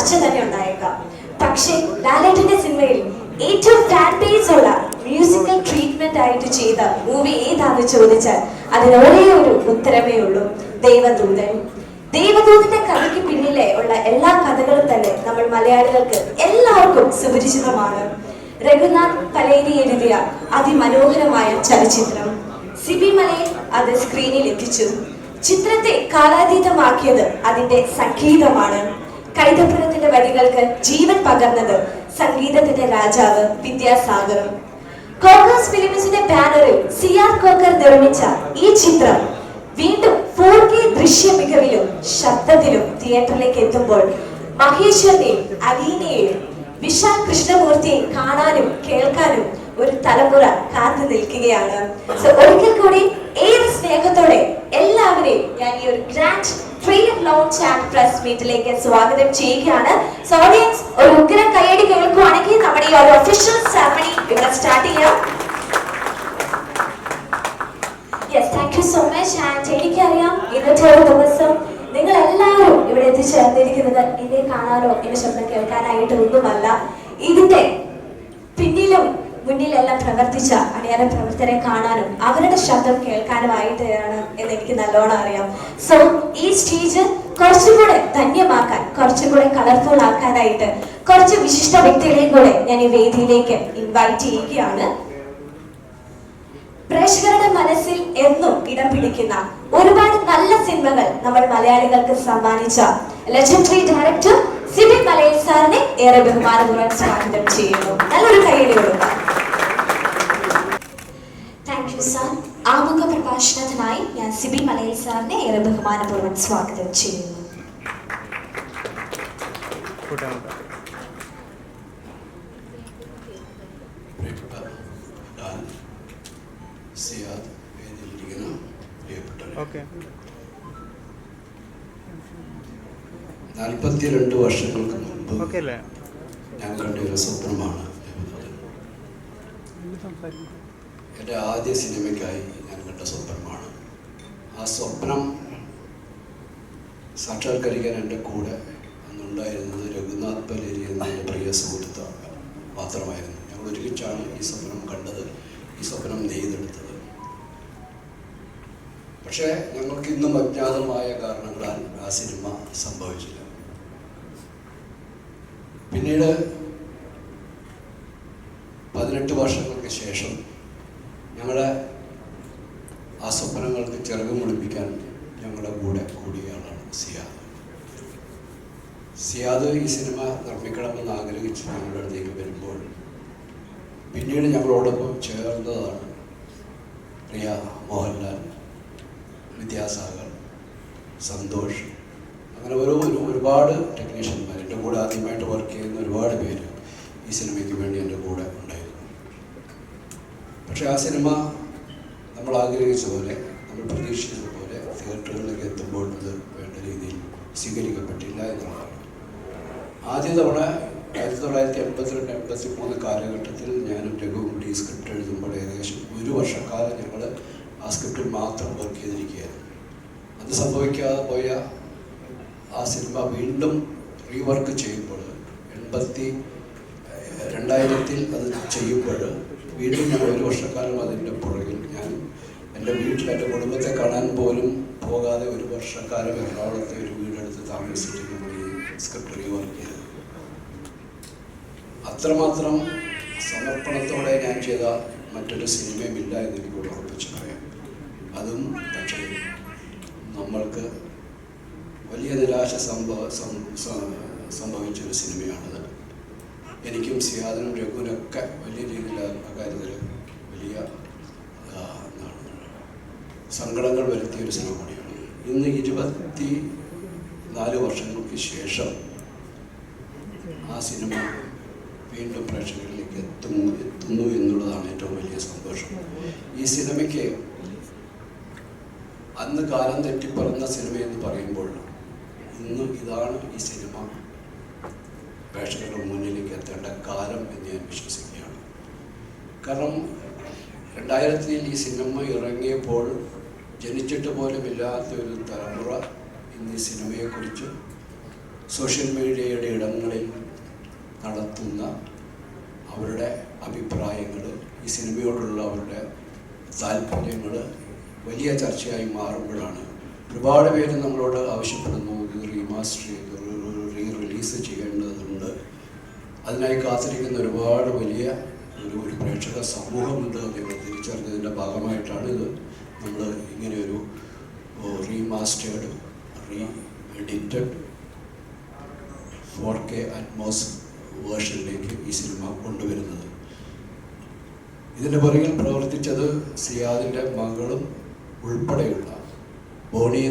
ചർച്ച തന്നെ ഉണ്ടായേക്കാം. പക്ഷേ ലാലേട്ടന്റെ സിനിമയിൽ ഏറ്റവും ഫാൻ ബേസ് ഉള്ള മ്യൂസിക്കൽ ട്രീറ്റ്മെന്റ് ആയിട്ട് ചെയ്ത മൂവി ഏതാന്ന് ചോദിച്ചാൽ അതിന് ഒരേ ഒരു ഉത്തരമേ ഉള്ളൂ, ദേവദൂതൻ. ദേവദൂതന്റെ കഥയ്ക്ക് പിന്നിലെ ഉള്ള എല്ലാ കഥകളും തന്നെ നമ്മൾ മലയാളികൾക്ക് എല്ലാവർക്കും സുപരിചിതമാണ്. രഘുനാഥ് പലേരി എഴുതിയ അതിമനോഹരമായ ചലച്ചിത്രം. സിബി മലയിൽ അത് സ്ക്രീനിൽ എത്തിച്ചു. ചിത്രത്തെ കാലാതീതമാക്കിയത് അതിന്റെ സംഗീതമാണ്. കൈതപ്പുറത്തിന്റെ വരികൾക്ക് ജീവൻ പകർന്നത് സംഗീതത്തിന്റെ രാജാവ് വിദ്യാസാഗറും. കോക്കേഴ്സ് ഫിലിംസിന്റെ ബാനറിൽ സിആർ കോക്കർ നിർമ്മിച്ച ഈ ചിത്രം വീണ്ടും 4K ദൃശ്യ മികവിലും ശബ്ദത്തിലും തിയേറ്ററിലേക്ക് എത്തുമ്പോൾ മഹേശ്വരനെയും അലീനയെയും വിശാൽ കൃഷ്ണമൂർത്തിയെ കാണാനും കേൾക്കാനും ഒരു തലമുറ കാത്തു നിൽക്കുകയാണ്. സോ ഒരിക്കൽ കൂടി ഏറെ സ്നേഹത്തോടെ എല്ലാവരെയും ഞാൻ ഈ ഒരു grand trailer launch and press മീറ്റിലേക്ക് സ്വാഗതം ചെയ്യുകയാണ്. സോ ഓഡിയൻസ് ഒരു ഉഗ്ര കയ്യടി കേൾക്കുവാണെങ്കിൽ നമ്മുടെ ഈ ഒരു ഒഫീഷ്യൽ സെറമണി ഇവിടെ സ്റ്റാർട്ട് ചെയ്യാം. Yes, thank you so much. And എനിക്കറിയാം ഇന്നത്തെ ഒരു ദിവസം നിങ്ങൾ എല്ലാവരും ഇവിടെ എത്തിച്ചേർന്നിരിക്കുന്നത് എന്നെ കാണാനോ എന്റെ ശബ്ദം കേൾക്കാനായിട്ട് ഒന്നുമല്ല. ഇതിന്റെ പിന്നിലും മുന്നിലെല്ലാം പ്രവർത്തിച്ച അണിയറ പ്രവർത്തകരെ കാണാനും അവരുടെ ശബ്ദം കേൾക്കാനുമായിട്ടാണ് എന്ന് എനിക്ക് നല്ലോണം അറിയാം. സോ ഈ സ്റ്റേജ് കുറച്ചുകൂടെ ധന്യമാക്കാൻ, കുറച്ചുകൂടെ കളർഫുൾ ആക്കാനായിട്ട് കുറച്ച് വിശിഷ്ട വ്യക്തികളെയും കൂടെ ഞാൻ ഈ വേദിയിലേക്ക് ഇൻവൈറ്റ് ചെയ്യുകയാണ്. പ്രേക്ഷകരുടെ മനസ്സിൽ എന്നും ഇടം പിടിക്കുന്ന ഒരുപാട് നല്ല സിനിമകൾ നമ്മൾ മലയാളികൾക്ക് സമ്മാനിച്ച ലെജൻഡറി ഡയറക്ടർ സിബി മലയിൽ സാറിനെ ഏറെ ബഹുമാനപൂർവ്വം സ്വാഗതം ചെയ്യുന്നു. നല്ലൊരു കയ്യടി കൊടുക്കാം. Thank you sir. ആമുഖ പ്രഭാഷണത്തിനായി ഞാൻ സിബി മലയിൽ സാറിനെ ഏറെ ബഹുമാനപൂർവ്വം സ്വാഗതം ചെയ്യുന്നു. ഓക്കെ. 42 വർഷങ്ങൾക്ക് മുമ്പ് ഞാൻ കണ്ട ഒരു സ്വപ്നമാണ് എൻ്റെ ആദ്യ സിനിമയ്ക്കായി ഞാൻ കണ്ട സ്വപ്നമാണ്. ആ സ്വപ്നം സാക്ഷാത്കരിക്കാൻ എൻ്റെ കൂടെ അന്നുണ്ടായിരുന്നത് രഘുനാഥ് പലേരി എന്ന എൻ്റെ പ്രിയ സുഹൃത്ത് മാത്രമായിരുന്നു. ഞങ്ങൾ ഒരുമിച്ചാണ് ഈ സ്വപ്നം കണ്ടത്, ഈ സ്വപ്നം നെയ്തെടുത്തത്. പക്ഷേ ഞങ്ങൾക്ക് ഇന്നും അജ്ഞാതമായ കാരണങ്ങളാൽ ആ സിനിമ സംഭവിച്ചില്ല. പിന്നീട് 18 വർഷങ്ങൾക്ക് ശേഷം ഞങ്ങളുടെ ആ സ്വപ്നങ്ങൾക്ക് ചിറകും മുടിപ്പിക്കാൻ ഞങ്ങളുടെ കൂടെ കൂടിയയാളാണ് സിയാദ്. സിയാദ് ഈ സിനിമ നിർമ്മിക്കണമെന്ന് ആഗ്രഹിച്ച് ഞങ്ങളുടെ അടുത്തേക്ക് വരുമ്പോൾ പിന്നീട് ഞങ്ങളോടൊപ്പം ചേർന്നതാണ് പ്രിയ മോഹൻലാൽ, വിദ്യാസാഗർ, സന്തോഷ്, അങ്ങനെ ഒരുപാട് ടെക്നീഷ്യന്മാർ, എൻ്റെ കൂടെ ആദ്യമായിട്ട് വർക്ക് ചെയ്യുന്ന ഒരുപാട് പേര് ഈ സിനിമയ്ക്ക് വേണ്ടി എൻ്റെ കൂടെ ഉണ്ടായിരുന്നു. പക്ഷേ ആ സിനിമ നമ്മൾ ആഗ്രഹിച്ച പോലെ, നമ്മൾ പ്രതീക്ഷിച്ചതുപോലെ തിയേറ്ററുകളിലേക്ക് എത്തുമ്പോൾ അത് വേണ്ട രീതിയിൽ സ്വീകരിക്കപ്പെട്ടില്ല എന്നുള്ളതാണ്. ആദ്യ തവണ 1982-83 കാലഘട്ടത്തിൽ ഞാനും രഘുവും കൂടി സ്ക്രിപ്റ്റ് എഴുതുമ്പോൾ ഏകദേശം 1 വർഷക്കാലം ഞങ്ങൾ ആ സ്ക്രിപ്റ്റിൽ മാത്രം വർക്ക് ചെയ്തിരിക്കുകയായിരുന്നു. അത് സംഭവിക്കാതെ പോയ ആ സിനിമ വീണ്ടും റീവർക്ക് ചെയ്യുമ്പോൾ 2000-ൽ അത് ചെയ്യുമ്പോൾ വീണ്ടും ഞങ്ങൾ 1 വർഷക്കാലം അതിൻ്റെ പുറകിൽ ഞാൻ എൻ്റെ വീട്ടിൽ എൻ്റെ കുടുംബത്തെ കാണാൻ പോലും പോകാതെ 1 വർഷക്കാലം എറണാകുളത്തെ ഒരു വീടെടുത്ത് താമസിച്ചിട്ട് ഞങ്ങൾ ഈ സ്ക്രിപ്റ്റ് റീവർക്ക് ചെയ്തത്. അത്രമാത്രം സമർപ്പണത്തോടെ ഞാൻ ചെയ്ത മറ്റൊരു സിനിമയുമില്ല എന്ന് എനിക്ക് ഉറപ്പിച്ച് പറയാം. അതും പക്ഷേ നമ്മൾക്ക് വലിയ നിരാശ സംഭവിച്ചൊരു സിനിമയാണത്. എനിക്കും സിയാദിനും രഘുവിനൊക്കെ വലിയ രീതിയിൽ ആ കാര്യത്തിൽ വലിയ സങ്കടങ്ങൾ വരുത്തിയൊരു സിനിമ കൂടിയാണ്. ഇന്ന് 24 വർഷങ്ങൾക്ക് ശേഷം ആ സിനിമ വീണ്ടും പ്രേക്ഷകരിലേക്ക് എത്തുന്നു എന്നുള്ളതാണ് ഏറ്റവും വലിയ സന്തോഷം. ഈ സിനിമയ്ക്ക് അന്ന് കാലം തെറ്റിപ്പറന്ന സിനിമയെന്ന് പറയുമ്പോൾ ഇന്ന് ഇതാണ് ഈ സിനിമ പ്രേക്ഷകരുടെ മുന്നിലേക്ക് എത്തേണ്ട കാലം എന്ന് ഞാൻ വിശ്വസിക്കുകയാണ്. കാരണം 2000-ൽ ഈ സിനിമ ഇറങ്ങിയപ്പോൾ ജനിച്ചിട്ട് പോലും ഇല്ലാത്ത ഒരു തലമുറ ഇന്ന് ഈ സിനിമയെക്കുറിച്ച് സോഷ്യൽ മീഡിയയുടെ നടത്തുന്ന അവരുടെ അഭിപ്രായങ്ങൾ, ഈ സിനിമയോടുള്ള അവരുടെ താല്പര്യങ്ങൾ വലിയ ചർച്ചയായി മാറുമ്പോഴാണ് ഒരുപാട് പേര് നമ്മളോട് ആവശ്യപ്പെടുന്നു ഇത് റീമാസ്റ്റർ ചെയ്ത് റിലീസ് ചെയ്യേണ്ടതുണ്ട്. അതിനായി കാത്തിരിക്കുന്ന ഒരുപാട് വലിയ ഒരു പ്രേക്ഷക സമൂഹമുണ്ട്. ഞങ്ങൾ തിരിച്ചറിഞ്ഞതിൻ്റെ ഭാഗമായിട്ടാണ് ഇത് നമ്മൾ ഇങ്ങനെയൊരു റീമാസ്റ്റേർഡ് എഡിറ്റഡ് 4K അറ്റ്മോസ് വേർഷനിലേക്ക് ഈ സിനിമ കൊണ്ടുവരുന്നത്. ഇതിൻ്റെ പുറകിൽ പ്രവർത്തിച്ചത് സിയാദിൻ്റെ മകളും ഉൾപ്പെടെയുള്ള ബോണി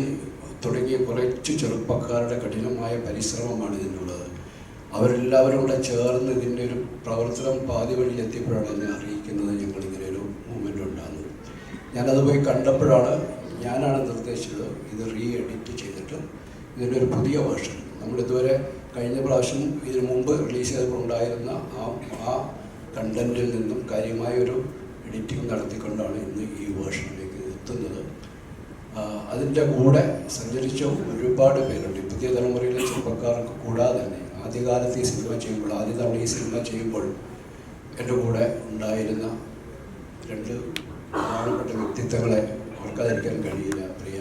തുടങ്ങിയ കുറച്ച് ചെറുപ്പക്കാരുടെ കഠിനമായ പരിശ്രമമാണ് ഇതിനുള്ളത്. അവരെല്ലാവരും കൂടെ ചേർന്ന് ഇതിൻ്റെ ഒരു പ്രവർത്തനം പാതി വഴി എത്തിയപ്പോഴാണ് എന്നെ അറിയിക്കുന്നത് ഞങ്ങളിങ്ങനെ ഒരു മൂവ്മെൻ്റ് ഉണ്ടാകുന്നത്. ഞാനത് പോയി കണ്ടപ്പോഴാണ് ഞാനാണ് നിർദ്ദേശിച്ചത് ഇത് എഡിറ്റ് ചെയ്തിട്ട് ഇതിൻ്റെ ഒരു പുതിയ വേർഷൻ നമ്മളിതുവരെ കഴിഞ്ഞ പ്രാവശ്യം ഇതിനു മുമ്പ് റിലീസ് ചെയ്തപ്പോൾ ഉണ്ടായിരുന്ന ആ കണ്ടൻറ്റിൽ നിന്നും കാര്യമായൊരു എഡിറ്റിംഗ് നടത്തിക്കൊണ്ടാണ് ഇന്ന് ഈ വേർഷനിലേക്ക് എത്തുന്നത്. അതിൻ്റെ കൂടെ സഞ്ചരിച്ച ഒരുപാട് പേരുണ്ട്. പുതിയ തലമുറയിലെ ചെറുപ്പക്കാർക്ക് കൂടാതെ തന്നെ ആദ്യകാലത്ത് ഈ സിനിമ ചെയ്യുമ്പോൾ ആദ്യ തവണ ഈ സിനിമ ചെയ്യുമ്പോൾ എൻ്റെ കൂടെ ഉണ്ടായിരുന്ന 2 പ്രധാനപ്പെട്ട വ്യക്തിത്വങ്ങളെ ഓർക്കാതിരിക്കാൻ കഴിയില്ല. പ്രിയ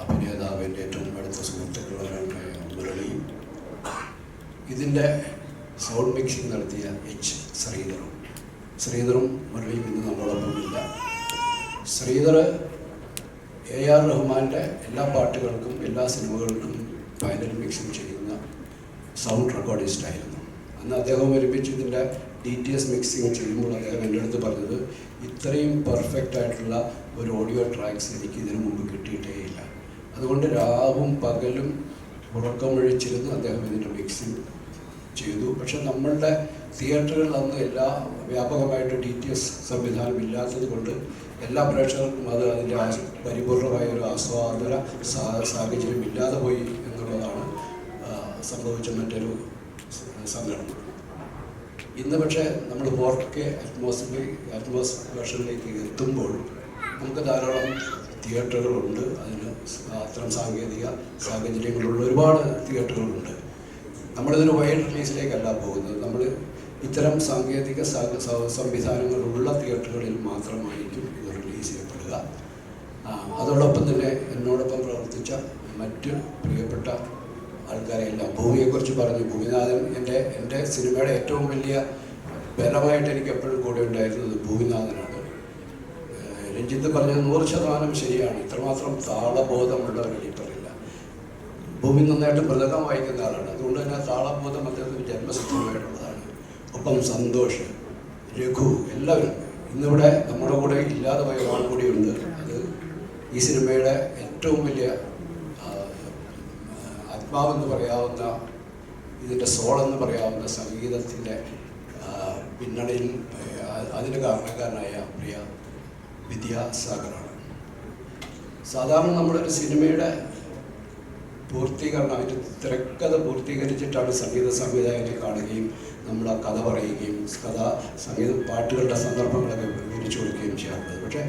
അഭിനേതാവിൻ്റെ ഏറ്റവും അടുത്ത സുഹൃത്തുക്കളായ മുരളിയും ഇതിൻ്റെ സൗണ്ട് മിക്സിംഗ് നടത്തിയ ശ്രീധറും മുരളിയും ഇന്ന് നമ്മളോടൊപ്പമില്ല. ശ്രീധർ AR റഹ്മാൻ്റെ എല്ലാ പാട്ടുകൾക്കും എല്ലാ സിനിമകൾക്കും ഫൈനൽ മിക്സിംഗ് ചെയ്യുന്ന സൗണ്ട് റെക്കോർഡിസ്റ്റായിരുന്നു. അന്ന് അദ്ദേഹം ഒരുമിച്ച് ഇതിൻ്റെ DTS മിക്സിംഗ് ചെയ്യുമ്പോൾ അദ്ദേഹം എൻ്റെ അടുത്ത് പറഞ്ഞത് ഇത്രയും പെർഫെക്റ്റ് ആയിട്ടുള്ള ഒരു ഓഡിയോ ട്രാക്സ് എനിക്ക് ഇതിനു മുമ്പ് കിട്ടിയിട്ടേയില്ല. അതുകൊണ്ട് രാവും പകലും ഉറക്കമൊഴിച്ചിരുന്ന് അദ്ദേഹം ഇതിൻ്റെ മിക്സിംഗ് ചെയ്തു. പക്ഷെ നമ്മളുടെ തിയേറ്ററുകളിൽ അന്ന് എല്ലാ വ്യാപകമായിട്ട് DTS സംവിധാനം ഇല്ലാത്തത് കൊണ്ട് എല്ലാ പ്രേക്ഷകർക്കും അതിൻ്റെ പരിപൂർണമായ ഒരു ആസ്വാദന സാഹചര്യം ഇല്ലാതെ പോയി എന്നുള്ളതാണ് സംഭവിച്ച മറ്റൊരു സങ്കടം. ഇന്ന് പക്ഷേ നമ്മൾ 4K അറ്റ്മോസ് വേർഷനിലേക്ക് എത്തുമ്പോൾ നമുക്ക് ധാരാളം തിയേറ്ററുകളുണ്ട്. അതിന് അത്തരം സാങ്കേതിക സാഹചര്യങ്ങളുള്ള ഒരുപാട് തിയേറ്ററുകളുണ്ട്. നമ്മളിതൊരു വൈഡ് റിലീസിലേക്കല്ല പോകുന്നത്. നമ്മൾ ഇത്തരം സാങ്കേതിക സംവിധാനങ്ങളുള്ള തിയേറ്ററുകളിൽ മാത്രമായിരിക്കും ഇത് റിലീസ് ചെയ്യപ്പെടുക. അതോടൊപ്പം തന്നെ എന്നോടൊപ്പം പ്രവർത്തിച്ച മറ്റ് പ്രിയപ്പെട്ട ആൾക്കാരെല്ലാം ഭൂമിയെക്കുറിച്ച് പറഞ്ഞു. ഭൂമിനാഥൻ എൻ്റെ സിനിമയുടെ ഏറ്റവും വലിയ ബലമായിട്ട് എനിക്ക് എപ്പോഴും കൂടെ ഉണ്ടായിരുന്നത് ഭൂമിനാഥനാണ്. രഞ്ജിത്ത് പറഞ്ഞത് 100% ശരിയാണ്. ഇത്രമാത്രം താളബോധമുള്ള ഒരു എഡിറ്ററില്ല. ഭൂമി നന്നായിട്ട് മൃദംഗം വായിക്കുന്ന ആളാണ്. അതുകൊണ്ട് തന്നെ താളബോധം അദ്ദേഹത്തിന് ജന്മസിദ്ധമായിട്ടുള്ളതാണ്. ഒപ്പം സന്തോഷ്, രഘു എല്ലാവരും ഇന്നിവിടെ നമ്മുടെ കൂടെ ഇല്ലാതെ പോയ ഒരാൾ കൂടിയുണ്ട്. അത് ഈ സിനിമയുടെ ഏറ്റവും വലിയ ആത്മാവെന്ന് പറയാവുന്ന ഇതിൻ്റെ സോളെന്ന് പറയാവുന്ന സംഗീതത്തിൻ്റെ പിന്നണിയിൽ അതിന് കാരണക്കാരനായ പ്രിയ വിദ്യാസാഗറാണ്. സാധാരണ നമ്മളൊരു സിനിമയുടെ പൂർത്തീകരണം അതിൻ്റെ തിരക്കഥ പൂർത്തീകരിച്ചിട്ടാണ് സംഗീത സംവിധായകനെ കാണുകയും നമ്മൾ ആ കഥ പറയുകയും സംഗീത പാട്ടുകളുടെ സന്ദർഭങ്ങളൊക്കെ വിവരിച്ചു കൊടുക്കുകയും ചെയ്യാറുള്ളത്. പക്ഷേ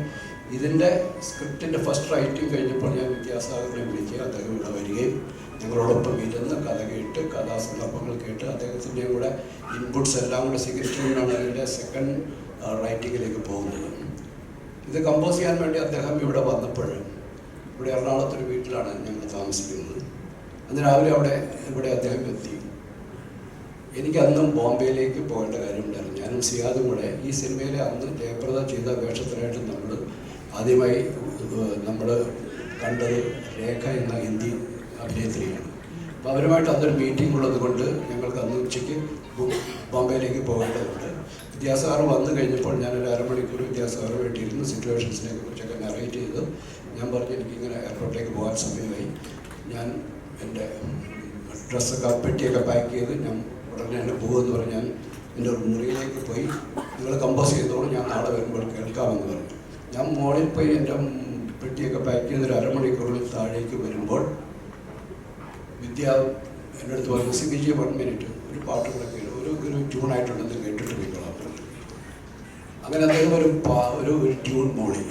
ഇതിൻ്റെ സ്ക്രിപ്റ്റിൻ്റെ ഫസ്റ്റ് റൈറ്റിംഗ് കഴിഞ്ഞപ്പോൾ ഞാൻ വിദ്യാസാഗറിനെ വിളിക്കുക. അദ്ദേഹം ഇവിടെ വരികയും ഞങ്ങളോടൊപ്പം ഇരുന്ന് കഥ കേട്ട് കഥാസന്ദർഭങ്ങൾ കേട്ട് അദ്ദേഹത്തിൻ്റെയും കൂടെ ഇൻപുട്സ് എല്ലാം കൂടെ സ്വീകരിച്ചുകൊണ്ടാണ് അതിൻ്റെ സെക്കൻഡ് റൈറ്റിങ്ങിലേക്ക് പോകുന്നത്. ഇത് കമ്പോസ് ചെയ്യാൻ വേണ്ടി അദ്ദേഹം ഇവിടെ വന്നപ്പോൾ ഇവിടെ എറണാകുളത്തൊരു വീട്ടിലാണ് ഞങ്ങൾ താമസിക്കുന്നത്. അന്ന് രാവിലെ ഇവിടെ അദ്ദേഹം എത്തി. എനിക്കന്നും ബോംബെയിലേക്ക് പോകേണ്ട കാര്യമുണ്ടായിരുന്നു. ഞാനും സിയാദും കൂടെ ഈ സിനിമയിലെ അന്ന് ജയപ്രദ ചെയ്ത വേഷത്തിനായിട്ട് ആദ്യമായി നമ്മൾ കണ്ടത് രേഖ എന്ന ഹിന്ദി അഭിനേത്രിയാണ്. അപ്പോൾ അവരുമായിട്ട് അന്നൊരു മീറ്റിംഗ് ഉള്ളത് കൊണ്ട് ഞങ്ങൾക്ക് അന്ന് ഉച്ചയ്ക്ക് ബോംബെയിലേക്ക് പോകേണ്ടതുണ്ട്. വിദ്യാസാഗർ വന്നു കഴിഞ്ഞപ്പോൾ ഞാനൊരു അരമണിക്കൂർ വിദ്യാസാഗർ വേണ്ടിയിരുന്നു സിറ്റുവേഷൻസിനെ കുറിച്ചൊക്കെ നറേറ്റ് ചെയ്ത് ഞാൻ പറഞ്ഞു എനിക്കിങ്ങനെ എയർപോർട്ടിലേക്ക് പോകാൻ സമയമായി. ഞാൻ എൻ്റെ ഡ്രസ്സൊക്കെ പെട്ടിയൊക്കെ പാക്ക് ചെയ്ത് ഞാൻ ഉടനെ തന്നെ പോകുമെന്ന് പറഞ്ഞ് ഞാൻ എൻ്റെ മുറിയിലേക്ക് പോയി നിങ്ങൾ കമ്പോസ് ചെയ്തോളൂ, ഞാൻ നാളെ വരുമ്പോൾ കേൾക്കാമെന്ന് പറഞ്ഞു. ഞാൻ മോളിൽ പോയി എൻ്റെ പെട്ടിയൊക്കെ പാക്ക് ചെയ്ത് ഒരു അരമണിക്കൂറിൽ താഴേക്ക് വരുമ്പോൾ വിദ്യ എൻ്റെ അടുത്ത് പറഞ്ഞു CBG 1 മിനിറ്റ് ഒരു പാട്ട് കൂടെ കേട്ടു, ഒരു ട്യൂണായിട്ടുണ്ടെന്ന് കേട്ടിട്ട് പോയിക്കോളാം. അങ്ങനെ അദ്ദേഹം ഒരു ട്യൂൺ മോളി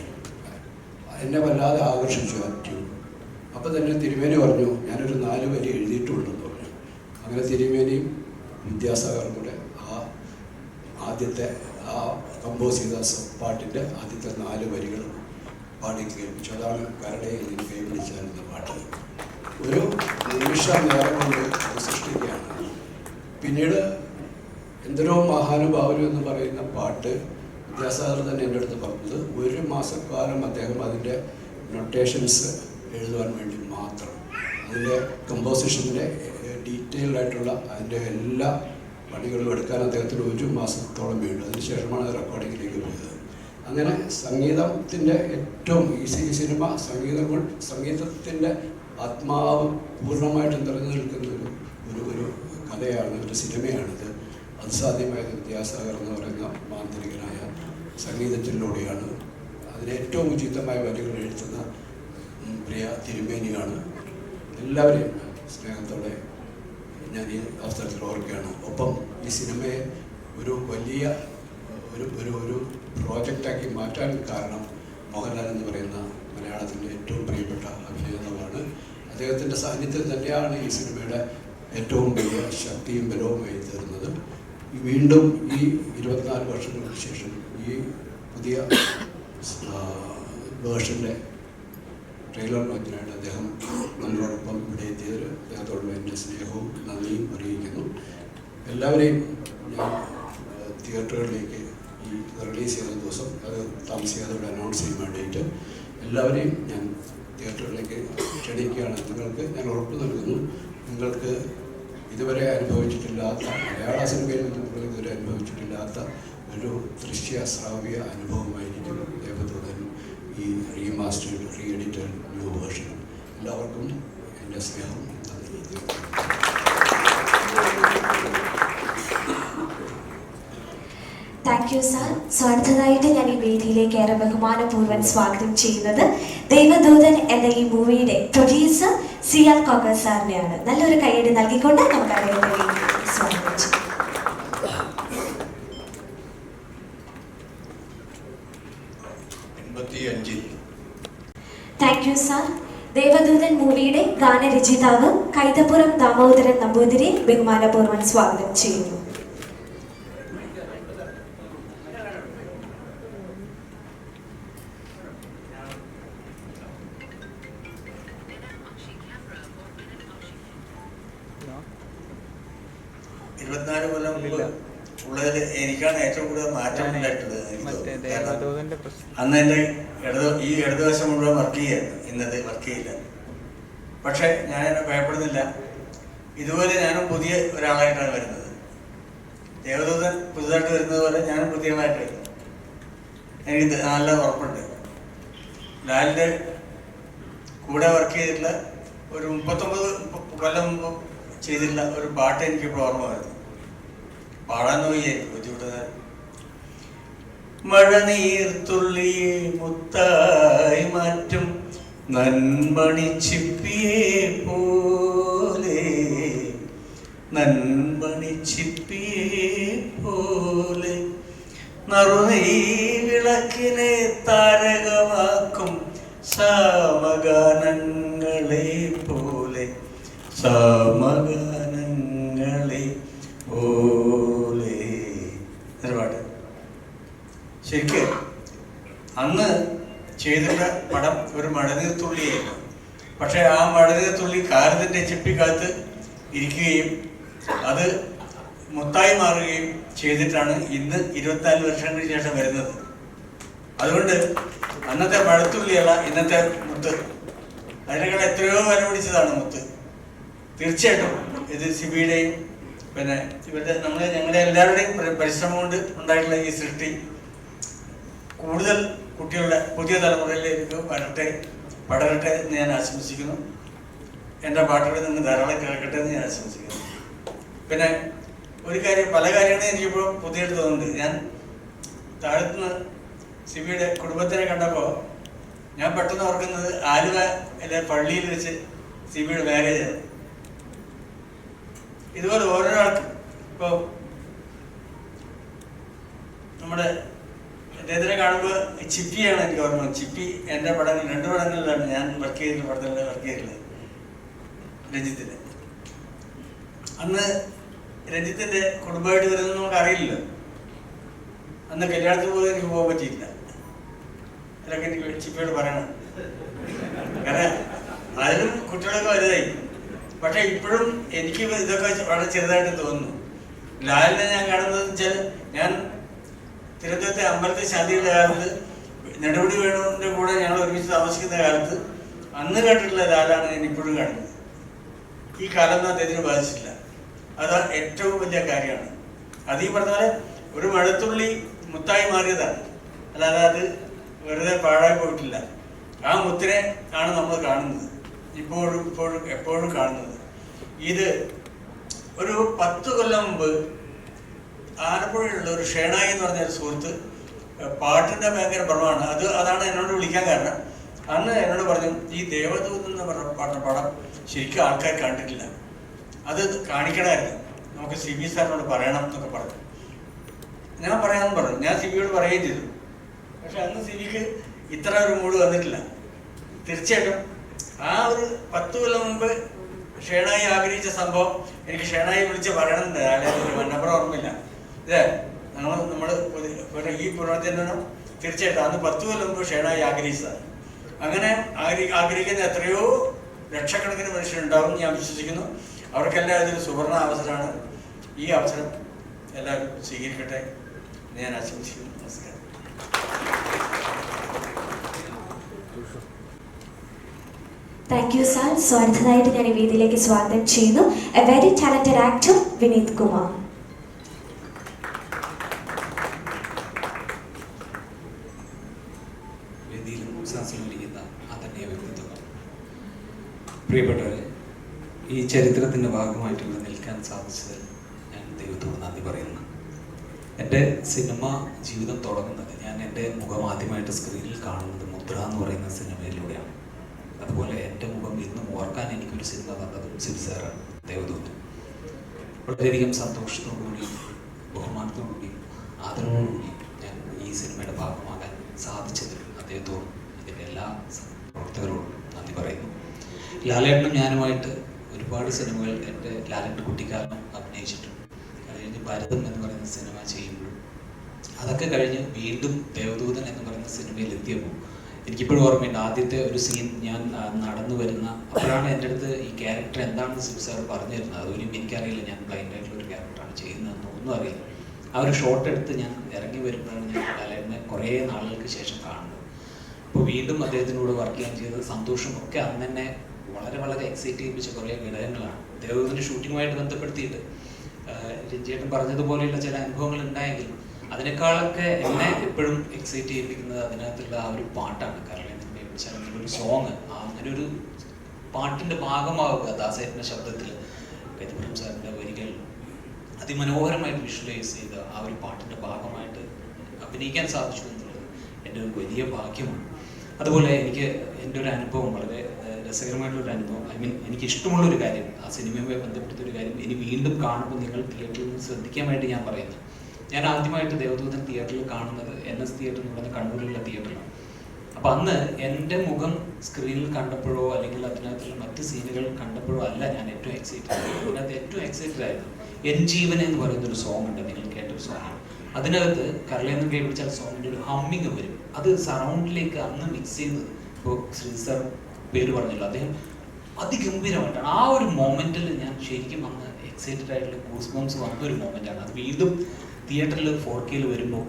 എന്നെ വല്ലാതെ ആകർഷിച്ചു ആ ട്യൂൺ. അപ്പോൾ തന്നെ തിരുമേനി പറഞ്ഞു ഞാനൊരു 4 വരി എഴുതിയിട്ടുണ്ടെന്ന് പറഞ്ഞു. അങ്ങനെ തിരുമേനിയും വിദ്യാസാഗർ കൂടെ ആദ്യത്തെ കമ്പോസ് ചെയ്ത പാട്ടിൻ്റെ ആദ്യത്തെ 4 വരികൾ പാടി കേൾപ്പിച്ചു. അതാണ് കരടയിൽ നിന്ന് കൈപിടിച്ചായിരുന്ന പാട്ട്. ഒരു നിമിഷ നേരം കൊണ്ട് സൃഷ്ടിക്കുകയാണ്. പിന്നീട് എന്തൊരോ മഹാനുഭാവനം എന്ന് പറയുന്ന പാട്ട് വിദ്യാസാഗർ തന്നെ എൻ്റെ അടുത്ത് പറഞ്ഞത് 1 മാസക്കാലം അദ്ദേഹം അതിൻ്റെ നൊട്ടേഷൻസ് എഴുതുവാൻ വേണ്ടി മാത്രം, അതിൻ്റെ കമ്പോസിഷൻ്റെ ഡീറ്റെയിൽഡ് ആയിട്ടുള്ള അതിൻ്റെ എല്ലാ പണികളും എടുക്കാൻ അദ്ദേഹത്തിന് 1 മാസത്തോളം വേണ്ടു. അതിനുശേഷമാണ് റെക്കോർഡിങ്ങിലേക്ക് പോയത്. അങ്ങനെ സംഗീതത്തിൻ്റെ ഏറ്റവും ഈ സിനിമ സംഗീതത്തിൻ്റെ ആത്മാവ് പൂർണ്ണമായിട്ട് നിറഞ്ഞു നിൽക്കുന്ന ഒരു കഥയാണ്, ഒരു സിനിമയാണിത്. അത് സാധ്യമായത് വിദ്യാസാഗർ എന്ന് പറയുന്ന മാന്ത്രികനായ സംഗീതത്തിലൂടെയാണ്. അതിന് ഏറ്റവും ഉചിതമായ വരികൾ എഴുതുന്ന പ്രിയ തിരുമേനിയാണ്. എല്ലാവരെയും സ്നേഹത്തോടെ ഞാൻ ഈ അവസരത്തിൽ ഓർക്കുകയാണ്. ഒപ്പം ഈ സിനിമയെ ഒരു വലിയ ഒരു പ്രോജക്റ്റാക്കി മാറ്റാൻ കാരണം മോഹൻലാൽ എന്ന് പറയുന്ന മലയാളത്തിൻ്റെ ഏറ്റവും പ്രിയപ്പെട്ട അഭിനേതാവാണ്. അദ്ദേഹത്തിൻ്റെ സാന്നിധ്യം തന്നെയാണ് ഈ സിനിമയുടെ ഏറ്റവും വലിയ ശക്തിയും ബലവുമായി തീർന്നത്. വീണ്ടും ഈ 24 വർഷങ്ങൾക്ക് ശേഷം ഈ പുതിയ വേർഷൻ്റെ ട്രെയിലർ ലോഞ്ചിനായിട്ട് അദ്ദേഹം നമ്മളോടൊപ്പം ഇവിടെ എത്തിയതിൽ അദ്ദേഹത്തോടുള്ള എൻ്റെ സ്നേഹവും നന്ദിയും അറിയിക്കുന്നു. എല്ലാവരെയും ഞാൻ തിയേറ്ററുകളിലേക്ക് ഈ റിലീസ് ചെയ്യുന്ന ദിവസം അത് താമസിയാതെ ഇവിടെ അനൗൺസ് ചെയ്യാൻ വേണ്ടിയിട്ട് എല്ലാവരെയും ഞാൻ തിയേറ്ററുകളിലേക്ക് ക്ഷണിക്കുകയാണ്. നിങ്ങൾക്ക് ഞാൻ ഉറപ്പ് നൽകുന്നു, നിങ്ങൾക്ക് ഇതുവരെ അനുഭവിച്ചിട്ടില്ലാത്ത, മലയാള സിനിമയിൽ നിങ്ങൾ ഇതുവരെ അനുഭവിച്ചിട്ടില്ലാത്ത ഒരു ദൃശ്യ ശ്രാവ്യ അനുഭവമായിരിക്കും ദേവദൂതൻ ഈ remastered re edited new version. എല്ലാവർക്കും എൻ്റെ സ്നേഹം നന്ദി. Thank you sir. സോ അടുത്തതായിട്ട് ഞാൻ ഈ വേദിയിലേക്ക് ഏറെ ബഹുമാനപൂർവ്വം സ്വാഗതം ചെയ്യുന്നത് ദേവദൂതൻ എന്ന ഈ മൂവിയുടെ പ്രൊഡ്യൂസർ CR കോക്കർ സാറിനെയാണ്. നല്ലൊരു കൈയ്യടി നൽകിക്കൊണ്ട് നമുക്ക് അദ്ദേഹത്തെ സ്വാഗതം ചെയ്യാം. Thank you sir. ദേവദൂതൻ മൂവിയുടെ ഗാനരചയിതാവ് കൈതപ്പുറം ദാമോദരൻ നമ്പൂതിരിയെ ബഹുമാനപൂർവ്വം സ്വാഗതം ചെയ്യുന്നു. ഉള്ളതിൽ എനിക്കാണ് ഏറ്റവും കൂടുതൽ മാറ്റം ഉണ്ടായിട്ടുള്ളത്. അന്ന് എൻ്റെ ഈ ഇടതുവശം മുഴുവൻ വർക്ക് ചെയ്യായിരുന്നു, ഇന്നത് വർക്ക് ചെയ്യില്ല. പക്ഷെ ഞാൻ എന്നെ ഭയപ്പെടുന്നില്ല. ഇതുപോലെ ഞാനും പുതിയ ഒരാളായിട്ടാണ് വരുന്നത്. ദേവദൂതൻ പുതുതായിട്ട് വരുന്നത് പോലെ ഞാനും പുതിയതായിട്ട് വരുന്നു. എനിക്ക് നല്ല ഉറപ്പുണ്ട്. ലാലിൻ്റെ കൂടെ വർക്ക് ചെയ്തിട്ടുള്ള ഒരു 39 കൊല്ലം മുമ്പ് ചെയ്തിട്ടുള്ള ഒരു പാട്ട് എനിക്കിപ്പോൾ ഓർമ്മ വരുന്നു. പാടാൻ നോക്കിയായിരിക്കും ബുദ്ധിമുട്ടുന്നത്. മഴനീർത്തുള്ളിയെ മുത്തായി മാറ്റും നൻമണിച്ചിപ്പിയെ പോലെ, നൻമണിച്ചിപ്പിയെ പോലെ, നറുനെയ് വിളക്കിനെ താരകമാക്കും സാമഗാനങ്ങളെ പോലെ, സാമഗാനങ്ങളെ പോലെ. പാട്ട് ശരിക്ക് അന്ന് ചെയ്തിട്ട പടം ഒരു മഴനീർത്തുള്ളിയായിരുന്നു. പക്ഷെ ആ മഴനീർത്തുള്ളി കാലത്തിൻ്റെ ചിപ്പിക്കകത്ത് ഇരിക്കുകയും അത് മുത്തായി മാറുകയും ചെയ്തിട്ടാണ് ഇന്ന് 24 വർഷങ്ങൾക്ക് ശേഷം വരുന്നത്. അതുകൊണ്ട് അന്നത്തെ മഴത്തുള്ളിയല്ല ഇന്നത്തെ മുത്ത്. അതിനേക്കാൾ എത്രയോ വില പിടിച്ചതാണ് മുത്ത്. തീർച്ചയായിട്ടും ഇത് സിബിയുടെയും പിന്നെ ഇവരുടെ ഞങ്ങളുടെ എല്ലാവരുടെയും പരിശ്രമം കൊണ്ട് ഉണ്ടായിട്ടുള്ള ഈ സൃഷ്ടി കൂടുതൽ കുട്ടികളുടെ പുതിയ തലമുറയിലേക്ക് പടരട്ടെ എന്ന് ഞാൻ ആശംസിക്കുന്നു. എൻ്റെ പാട്ടുകളിൽ നിന്ന് ധാരാളം കേൾക്കട്ടെ എന്ന് ഞാൻ ആശംസിക്കുന്നു. പിന്നെ ഒരു കാര്യം, പല കാര്യങ്ങളും എനിക്കിപ്പോൾ പുതിയതായിട്ട് തോന്നുന്നുണ്ട്. ഞാൻ താഴത്തുനിന്ന് സിബിയുടെ കുടുംബത്തിനെ കണ്ടപ്പോൾ ഞാൻ പെട്ടെന്ന് ഓർക്കുന്നത് ആലുവയിലെ പള്ളിയിൽ വെച്ച് സിബിയുടെ മാരേജാണ്. ഇതുപോലെ ഓരോരാൾക്കും ഇപ്പോൾ നമ്മുടെ അദ്ദേഹത്തിനെ കാണുമ്പോൾ ചിപ്പിയാണ് എനിക്ക് ഓർമ്മ. ചിപ്പി എൻ്റെ പടങ്ങൾ 2 പടങ്ങളിലാണ് ഞാൻ വർക്ക് ചെയ്തിട്ടുള്ള പടത്തിൽ വർക്ക് ചെയ്തിട്ടുള്ളത്, രഞ്ജിത്തിന്. അന്ന് രഞ്ജിത്തിന്റെ കുടുംബമായിട്ട് വരുന്നത് നമുക്ക് അറിയില്ലല്ലോ. അന്ന് കല്യാണത്തിന് പോലും എനിക്ക് പോകാൻ പറ്റിയില്ല. അതൊക്കെ എനിക്ക് ചിപ്പിയോട് പറയണം. കാരണം അതിലും കുട്ടികളൊക്കെ വലുതായി. പക്ഷെ ഇപ്പോഴും എനിക്ക് ഇതൊക്കെ വളരെ ചെറുതായിട്ട് തോന്നുന്നു. ലാലിനെ ഞാൻ കാണുന്നത് വെച്ചാൽ, ഞാൻ തിരുവനന്തപുരത്തെ അമ്പലത്തിൽ ശാന്തിയുടെ കാലത്ത് നെടുമുടി വേണുവിൻ്റെ കൂടെ ഞങ്ങൾ ഒരുമിച്ച് താമസിക്കുന്ന കാലത്ത് അന്ന് കണ്ടിട്ടുള്ള ലാലാണ് ഞാൻ ഇപ്പോഴും കാണുന്നത്. ഈ കാലം അദ്ദേഹത്തിന് ബാധിച്ചിട്ടില്ല. അത് ഏറ്റവും വലിയ കാര്യമാണ്. അത് ഈ പറഞ്ഞ പോലെ ഒരു മഴത്തുള്ളി മുത്തായി മാറിയതാണ്, അല്ലാതെ അത് വെറുതെ പാഴായി പോയിട്ടില്ല. ആ മുത്തിനെ ആണ് നമ്മൾ കാണുന്നത്, എപ്പോഴും കാണുന്നത്. ഇത് ഒരു 10 കൊല്ലം മുമ്പ് ആലപ്പുഴയിലുള്ള ഒരു ഷേണായി എന്ന് പറഞ്ഞ ഒരു സുഹൃത്ത്, പാട്ടിൻ്റെ ഭയങ്കര ഭ്രമമാണ്. അതാണ് എന്നോട് വിളിക്കാൻ കാരണം. അന്ന് എന്നോട് പറഞ്ഞു, ഈ ദേവദൂതൻ എന്ന് പറഞ്ഞ പടം ശരിക്കും ആൾക്കാർ കണ്ടിട്ടില്ല, അത് കാണിക്കണമായിരുന്നു, നമുക്ക് CB സാറിനോട് പറയണം എന്നൊക്കെ പറഞ്ഞു. ഞാൻ പറയാമെന്ന് പറഞ്ഞു. ഞാൻ CBയോട് പറയുകയും ചെയ്തു. പക്ഷെ അന്ന് CBക്ക് ഇത്ര ഒരു മൂഡ് വന്നിട്ടില്ല. തീർച്ചയായിട്ടും ആ ഒരു 10 കൊല്ലം മുമ്പ് ഷേണായി ആഗ്രഹിച്ച സംഭവം എനിക്ക് ഷേണായി വിളിച്ച് പറയണമെന്ന് മന്നപ്പുറം ഓർമ്മയില്ല. ഇതേ നമ്മൾ ഈ പുനർജന്മം തീർച്ചയായിട്ടും അന്ന് 10 കൊല്ലം മുമ്പ് ഷേണായി ആഗ്രഹിച്ചതാണ്. അങ്ങനെ ആഗ്രഹിക്കുന്ന എത്രയോ ലക്ഷക്കണക്കിന് മനുഷ്യരുണ്ടാവും ഞാൻ വിശ്വസിക്കുന്നു. അവർക്കെല്ലാം ഇതൊരു സുവർണ അവസരമാണ്. ഈ അവസരം എല്ലാവരും സ്വീകരിക്കട്ടെ എന്ന് ഞാൻ ആശംസിക്കുന്നു. നമസ്കാരം. Thank you sir. സോ അടുത്തതായിട്ട് ഞാൻ ഈ വേദിയിലേക്ക് സ്വാഗതം ചെയ്യുന്നു A very talented actor Vineeth Kumar. പ്രിയപ്പെട്ടവരെ, ഈ ചരിത്രത്തിൻ്റെ ഭാഗമായിട്ട് ഇവിടെ നിൽക്കാൻ സാധിച്ചതിൽ ഞാൻ ദൈവത്തോട് നന്ദി പറയുന്നു. എൻ്റെ സിനിമ ജീവിതം തുടങ്ങുന്നത്, ഞാൻ എൻ്റെ മുഖം ആദ്യമായിട്ട് സ്ക്രീനിൽ കാണുന്നത് മുദ്ര എന്ന് പറയുന്ന സിനിമയിലൂടെയാണ്. അതുപോലെ എൻ്റെ മുഖം ഇന്നും ഓർക്കാൻ എനിക്കൊരു സിനിമ തന്നതും സിബിസാറാണ്, ദേവദൂതൻ. വളരെയധികം സന്തോഷത്തോടുകൂടിയും ബഹുമാനത്തോടുകൂടിയും ആദരവോടുകൂടിയും ഞാൻ ഈ സിനിമയുടെ ഭാഗമാകാൻ സാധിച്ചതിൽ അദ്ദേഹത്തോടും ഇതിൻ്റെ എല്ലാ പ്രവർത്തകരോടും നന്ദി പറയുന്നു. ലാലേട്ടനും ഞാനുമായിട്ട് ഒരുപാട് സിനിമകൾ എൻ്റെ ലാലേട്ടൻ കുട്ടിക്കാലം അഭിനയിച്ചിട്ടുണ്ട്. കഴിഞ്ഞ് ഭരതം എന്ന് പറയുന്ന സിനിമ ചെയ്യുമ്പോഴും അതൊക്കെ കഴിഞ്ഞ് വീണ്ടും ദേവദൂതൻ എന്ന് പറയുന്ന സിനിമയിൽ എത്തിയപ്പോൾ എനിക്കിപ്പോഴും ഓർമ്മയുണ്ട്. ആദ്യത്തെ ഒരു സീൻ ഞാൻ നടന്നു വരുന്ന അപ്പോഴാണ് എൻ്റെ അടുത്ത് ഈ ക്യാരക്ടർ എന്താണെന്ന് സിബിസാർ പറഞ്ഞു തരുന്നത്. അതുപോലും എനിക്കറിയില്ല, ഞാൻ ബ്ലൈൻഡ് ആയിട്ടുള്ള ഒരു ക്യാരക്ടറാണ് ചെയ്യുന്നതെന്ന് ഒന്നും അറിയില്ല. ആ ഒരു ഷോട്ട് എടുത്ത് ഞാൻ ഇറങ്ങി വരുമ്പോഴാണ് ഞാൻ ലാലേട്ടനെ കുറേ നാളുകൾക്ക് ശേഷം കാണുന്നത്. അപ്പോൾ വീണ്ടും അദ്ദേഹത്തിനോട് വർക്ക് ചെയ്യാൻ ചെയ്തത് സന്തോഷം ഒക്കെ അന്ന് തന്നെ വളരെ എക്സൈറ്റ് ചെയ്യിപ്പിച്ച കുറേ ഘടകങ്ങളാണ്. ദേവദൂതൻ്റെ ഷൂട്ടിങ്ങുമായിട്ട് ബന്ധപ്പെടുത്തിയിട്ട് രഞ്ജിയേട്ടൻ പറഞ്ഞതുപോലെയുള്ള ചില അനുഭവങ്ങൾ ഉണ്ടായെങ്കിലും അതിനേക്കാളൊക്കെ എന്നെ എപ്പോഴും എക്സൈറ്റ് ചെയ്യിപ്പിക്കുന്നത് അതിനകത്തുള്ള ആ ഒരു പാട്ടാണ്. കാരണം ഒരു സോങ്, അങ്ങനെ ഒരു പാട്ടിൻ്റെ ഭാഗമാവുക, ദാസേട്ടൻ്റെ ശബ്ദത്തിൽ കൈതപ്രം സാറിൻ്റെ വരികൾ അതിമനോഹരമായിട്ട് വിഷ്വലൈസ് ചെയ്ത് ആ ഒരു പാട്ടിൻ്റെ ഭാഗമായിട്ട് അഭിനയിക്കാൻ സാധിച്ചു എന്നുള്ളത് എൻ്റെ ഒരു വലിയ ഭാഗ്യമാണ്. അതുപോലെ എനിക്ക് എൻ്റെ ഒരു അനുഭവം, വളരെ രസകരമായിട്ടുള്ളൊരു അനുഭവം, എനിക്ക് ഇഷ്ടമുള്ളൊരു കാര്യം, ആ സിനിമയുമായി ബന്ധപ്പെട്ടൊരു കാര്യം ഇനി വീണ്ടും കാണുമ്പോൾ നിങ്ങൾ തിയേറ്ററിൽ നിന്ന് ശ്രദ്ധിക്കാൻ വേണ്ടി ഞാൻ പറയുന്നു. ഞാൻ ആദ്യമായിട്ട് ദേവദൂതൻ തിയേറ്ററിൽ കാണുന്നത് NS തിയേറ്റർ എന്ന് പറയുന്ന കണ്ണൂരിലുള്ള തിയേറ്ററിലാണ്. അപ്പം അന്ന് എൻ്റെ മുഖം സ്ക്രീനിൽ കണ്ടപ്പോഴോ അല്ലെങ്കിൽ അതിനകത്തുള്ള മറ്റ് സീനുകൾ കണ്ടപ്പോഴോ അല്ല ഞാൻ ഏറ്റവും എക്സൈറ്റഡ് ആയത്. അതിനകത്ത് ഏറ്റവും എക്സൈറ്റഡ് ആയത് എൻ ജീവൻ എന്ന് പറയുന്നൊരു സോങ് ഉണ്ട്, നിങ്ങൾ കേട്ടൊരു സോങ്ങാണ്. അതിനകത്ത് കരളേന്ന് കേൾപ്പിച്ചാൽ സോങ്ങിൻ്റെ ഒരു ഹമ്മിങ് വരും. അത് സറൗണ്ടിലേക്ക് അന്ന് മിക്സ് ചെയ്ത്, ഇപ്പോൾ ശ്രീ സാർ പേര് പറഞ്ഞല്ലോ, അദ്ദേഹം അതിഗംഭീരമായിട്ടാണ് ആ ഒരു മൊമെൻറ്റിൽ ഞാൻ ശരിക്കും അന്ന് എക്സൈറ്റഡ് ആയിട്ടുള്ള ഗൂസ് ബംസ് വന്നൊരു മൊമെൻ്റാണ്. അത് വീണ്ടും തിയേറ്ററിൽ 4K വരുമ്പോൾ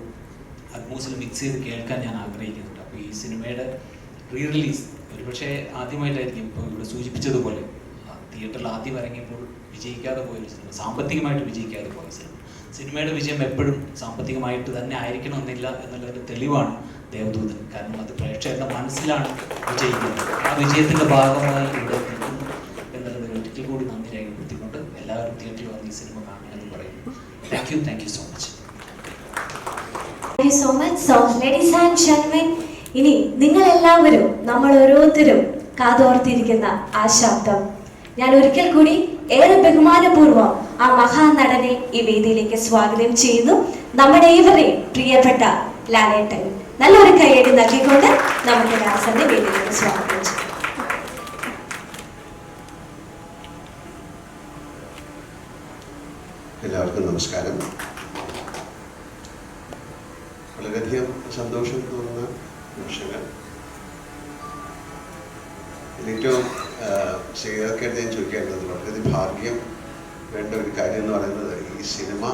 അറ്റ്മോസിൽ മിക്സ് ചെയ്ത് കേൾക്കാൻ ഞാൻ ആഗ്രഹിക്കുന്നുണ്ട്. അപ്പോൾ ഈ സിനിമയുടെ റിലീസ് ഒരുപക്ഷെ ആദ്യമായിട്ടായിരിക്കും, ഇപ്പോൾ ഇവിടെ സൂചിപ്പിച്ചതുപോലെ തിയേറ്ററിൽ ആദ്യം ഇറങ്ങിയപ്പോൾ വിജയിക്കാതെ പോയൊരു സിനിമ, സാമ്പത്തികമായിട്ട് വിജയിക്കാതെ പോയ സിനിമയുടെ വിജയം എപ്പോഴും സാമ്പത്തികമായിട്ട് തന്നെ ആയിരിക്കണമെന്നില്ല എന്നുള്ളൊരു തെളിവാണ് ദേവദൂതൻ. കാരണം അത് പ്രേക്ഷകരുടെ മനസ്സിലാണ് വിജയിക്കുന്നത്. ആ വിജയത്തിൻ്റെ ഭാഗമായി ഇവിടെ നിൽക്കുന്നു എന്നുള്ളത് ഒരിക്കൽ കൂടി നന്ദി രേഖപ്പെടുത്തിക്കൊണ്ട് എല്ലാവരും തിയേറ്ററിൽ വന്ന് ഈ സിനിമ കാണണമെന്ന് പറയുന്നു. Thank you so much. Thank you so much. So, ladies and gentlemen, ഇനി നിങ്ങൾ എല്ലാവരും, നമ്മൾ ഓരോരുത്തരും കാതോർത്തിരിക്കുന്ന ആ ശബ്ദം ഞാൻ ഒരിക്കൽ കൂടി ഏറെ ബഹുമാനപൂർവ്വം ആ മഹാനടനെ ഈ വേദിയിലേക്ക് സ്വാഗതം ചെയ്യുന്നു. നമ്മുടെ ഏവരെയും പ്രിയപ്പെട്ട ലാലേട്ടൻ. നല്ലൊരു കൈയടി നൽകിക്കൊണ്ട് നമുക്ക് ലാസന്റെ വേദിയിലേക്ക് സ്വാഗതം ചെയ്യാം. എല്ലാവർക്കും നമസ്കാരം. വളരെയധികം സന്തോഷം തോന്നുന്ന നിമിഷങ്ങൾ. ഏറ്റവും ശരിയാക്കേണ്ട ഞാൻ ചോദിക്കേണ്ടത് വളരെയധികം ഭാഗ്യം വേണ്ട ഒരു കാര്യം എന്ന് പറയുന്നത് ഈ സിനിമ